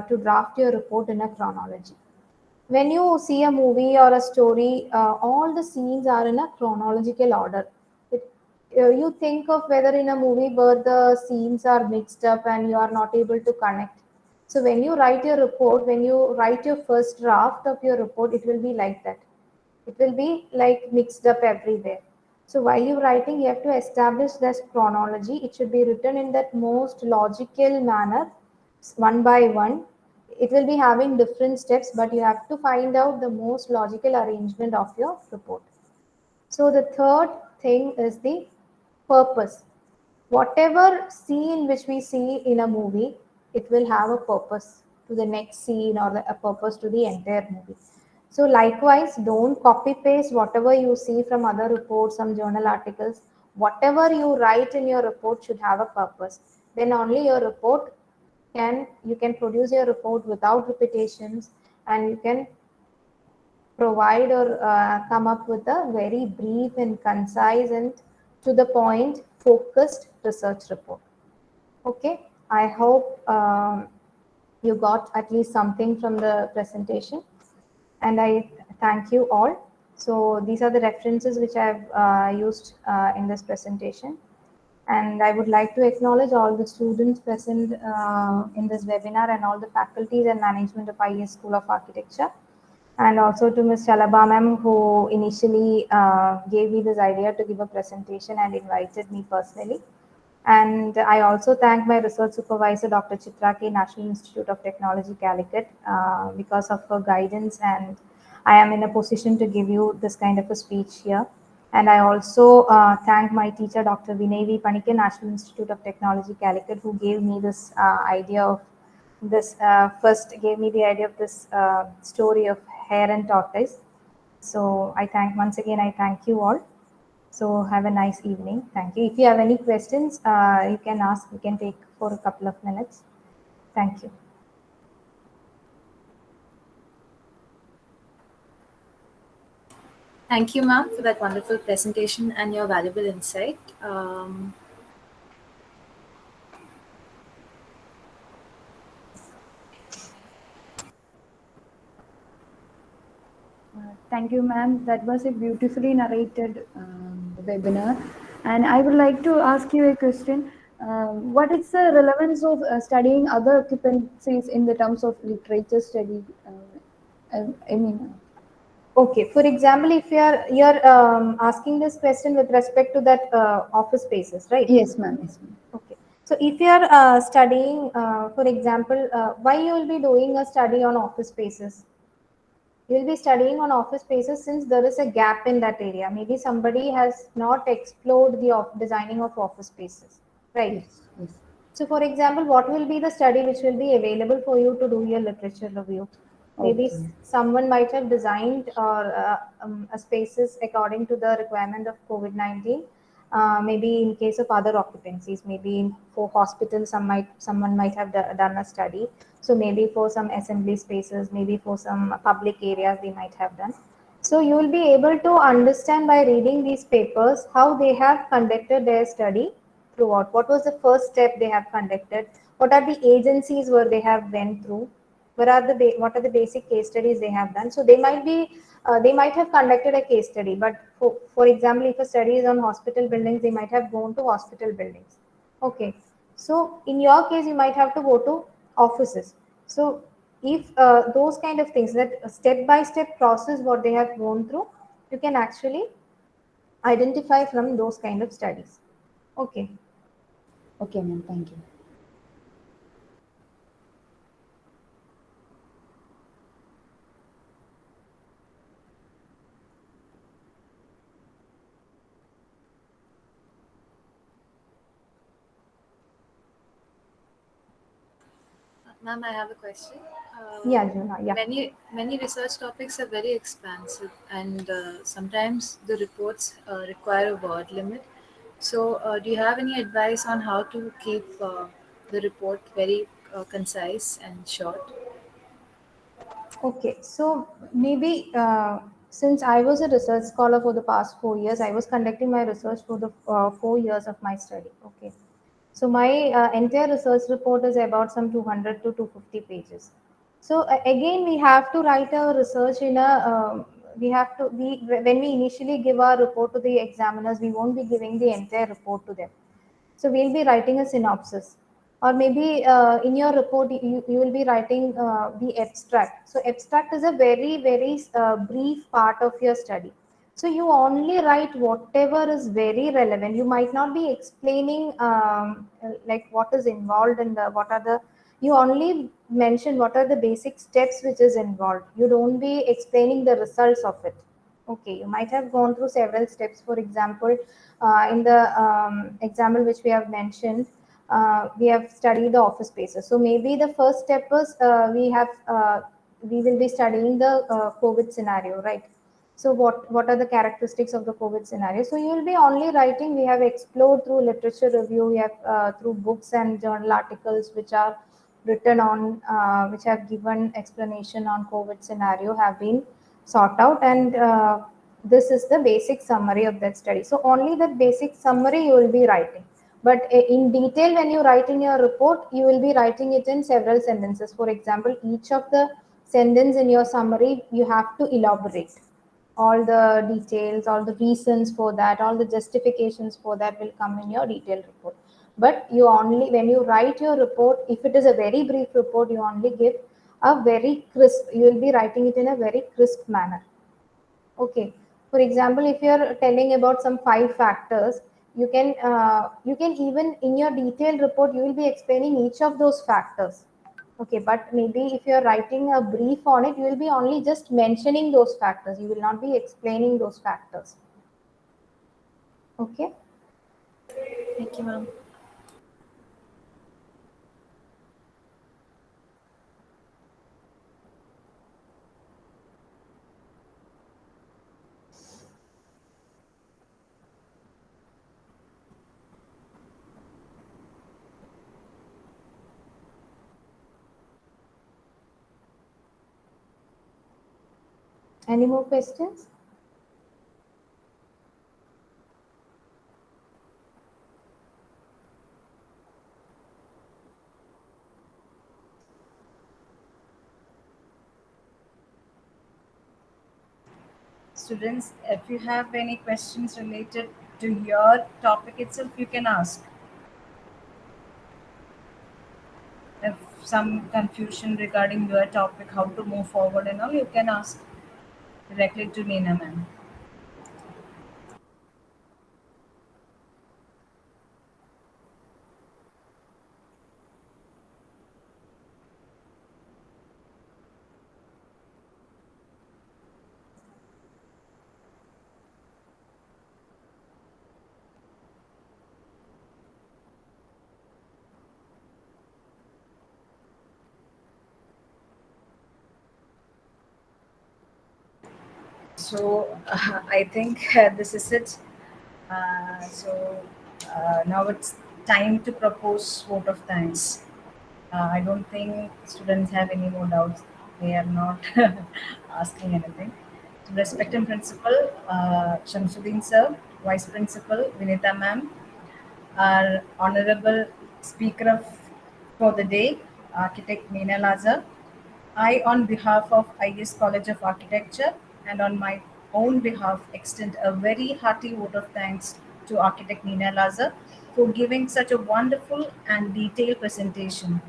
to draft your report in a chronology. When you see a movie or a story, all the scenes are in a chronological order. You think of whether in a movie where the scenes are mixed up and you are not able to connect. So when you write your report, when you write your first draft of your report, it will be like that. It will be like mixed up everywhere. So while you're writing, you have to establish this chronology. It should be written in that most logical manner, one by one. It will be having different steps, but you have to find out the most logical arrangement of your report. So the third thing is the purpose. Whatever scene which we see in a movie, it will have a purpose to the next scene, or a purpose to the entire movie. So likewise, don't copy paste whatever you see from other reports, some journal articles. Whatever you write in your report should have a purpose. Then only your report you can produce your report without repetitions, and you can provide or come up with a very brief and concise and to the point focused research report. Okay, I hope you got at least something from the presentation, and I thank you all. So these are the references which I've used in this presentation. And I would like to acknowledge all the students present in this webinar, and all the faculties and management of IES School of Architecture. And also to Ms. Shalabha ma'am, who initially gave me this idea to give a presentation and invited me personally. And I also thank my research supervisor, Dr. Chitra K, National Institute of Technology, Calicut, because of her guidance, and I am in a position to give you this kind of a speech here. And I also thank my teacher, Dr. Vinay V. Panike, National Institute of Technology, Calicut, who gave me this idea of this, first gave me the idea of this story of hare and tortoise. So I thank, once again, I thank you all. So have a nice evening. Thank you. If you have any questions, you can ask. We can take for a couple of minutes. Thank you. Thank you, ma'am, for that wonderful presentation and your valuable insight. Thank you, ma'am. That was a beautifully narrated webinar. And I would like to ask you a question. What is the relevance of studying other occupancies in the terms of literature study? I mean, Okay. For example, if you're asking this question with respect to that office spaces, right? yes, ma'am. Yes, ma'am. Okay. So if you are studying, for example, why you will be doing a study on office spaces? You will be studying on office spaces since there is a gap in that area. Maybe somebody has not explored the designing of office spaces, right? Yes, yes. So, for example, what will be the study which will be available for you to do your literature review? Maybe Okay. someone might have designed or a spaces according to the requirement of COVID-19. Maybe in case of other occupancies, maybe for hospitals, someone might have done a study. So maybe for some assembly spaces, maybe for some public areas, they might have done. So you will be able to understand by reading these papers how they have conducted their study throughout. What was the first step they have conducted? What are the agencies where they have went through? What are the basic case studies they have done? So they might have conducted a case study, but for example, if a study is on hospital buildings, they might have gone to hospital buildings. Okay, so in your case, you might have to go to offices. So if those kind of things, that step by step process what they have gone through, you can actually identify from those kind of studies. Okay. Okay, ma'am. Thank you. Ma'am, I have a question. Yeah, Juna. Yeah. Many research topics are very expansive, and sometimes the reports require a word limit. So, do you have any advice on how to keep the report very concise and short? Okay, so maybe since I was a research scholar for the past 4 years, I was conducting my research for the 4 years of my study. Okay, so my entire research report is about some 200 to 250 pages. So again, we have to write our research in a. We have to we when we initially give our report to the examiners, we won't be giving the entire report to them. So we'll be writing a synopsis, or maybe in your report you will be writing the abstract. So abstract is a very brief part of your study. So you only write whatever is very relevant. You might not be explaining like what is involved in the what are the you only mention what are the basic steps which is involved. You don't be explaining the results of it. Okay, you might have gone through several steps. For example, in the example which we have mentioned, we have studied the office spaces. So maybe the first step was we will be studying the COVID scenario, right? So what are the characteristics of the COVID scenario? So you will be only writing. We have explored through literature review. We have through books and journal articles which are written on which have given explanation on COVID scenario have been sought out, and this is the basic summary of that study. So only that basic summary you will be writing. But in detail, when you write in your report, you will be writing it in several sentences. For example, each of the sentence in your summary, you have to elaborate all the details, all the reasons for that, all the justifications for that will come in your detailed report. But you only, when you write your report, if it is a very brief report, you only give a very crisp, you will be writing it in a very crisp manner. Okay. For example, if you are telling about some 5 factors, you can even in your detailed report you will be explaining each of those factors. Okay, but maybe if you are writing a brief on it, you will be only just mentioning those factors. You will not be explaining those factors. Okay. Thank you, ma'am. Any more questions? Students, if you have any questions related to your topic itself, you can ask. If some confusion regarding your topic, how to move forward and all, you can ask directly to Neena ma'am. So I think this is it. Now it's time to propose vote of thanks. I don't think students have any more doubts. They are not asking anything. To respected principal Shamsuddin sir, vice principal Vinita ma'am, our honorable speaker for the day, architect Meena Laza. I, on behalf of IS College of Architecture and on my own behalf, extend a very hearty vote of thanks to architect Nina Laza for giving such a wonderful and detailed presentation.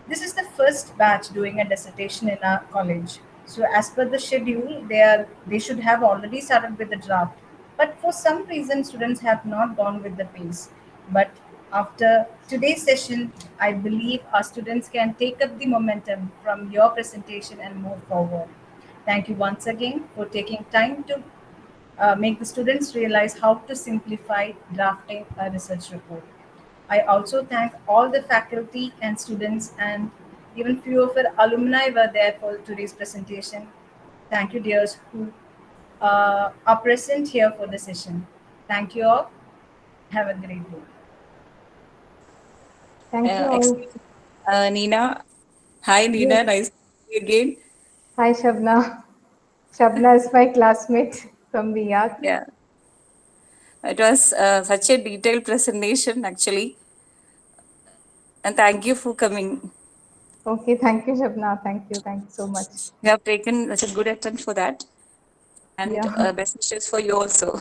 This is the first batch doing a dissertation in our college. So as per the schedule, they should have already started with the draft. But for some reason, students have not gone with the pace. But after today's session, I believe our students can take up the momentum from your presentation and move forward. Thank you once again for taking time to make the students realize how to simplify drafting a research report. I also thank all the faculty and students, and even few of our alumni were there for today's presentation. Thank you, dears, who are present here for the session. Thank you all. Have a great day. Thank you all. Excellent. Nina. Hi, Yes. Nina. Nice to see you again. Hi, Shabna. Shabna is my classmate from VR. Yeah, it was such a detailed presentation, actually. And thank you for coming. Okay, thank you, Shabna. Thank you. Thank you so much. You have taken such a good attempt for that. And Yeah. best wishes for you also.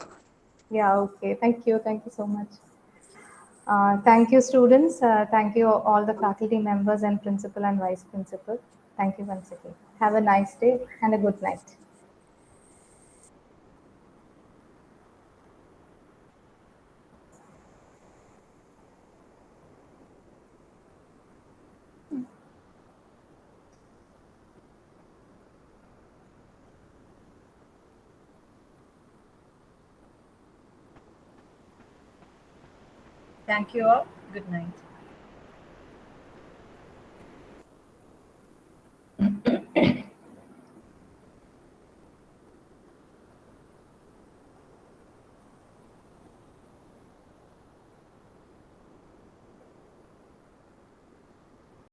Yeah, okay. Thank you. Thank you so much. Thank you, students. Thank you, all the faculty members and principal and vice principal. Thank you once again. Have a nice day and a good night. Thank you all. Good night.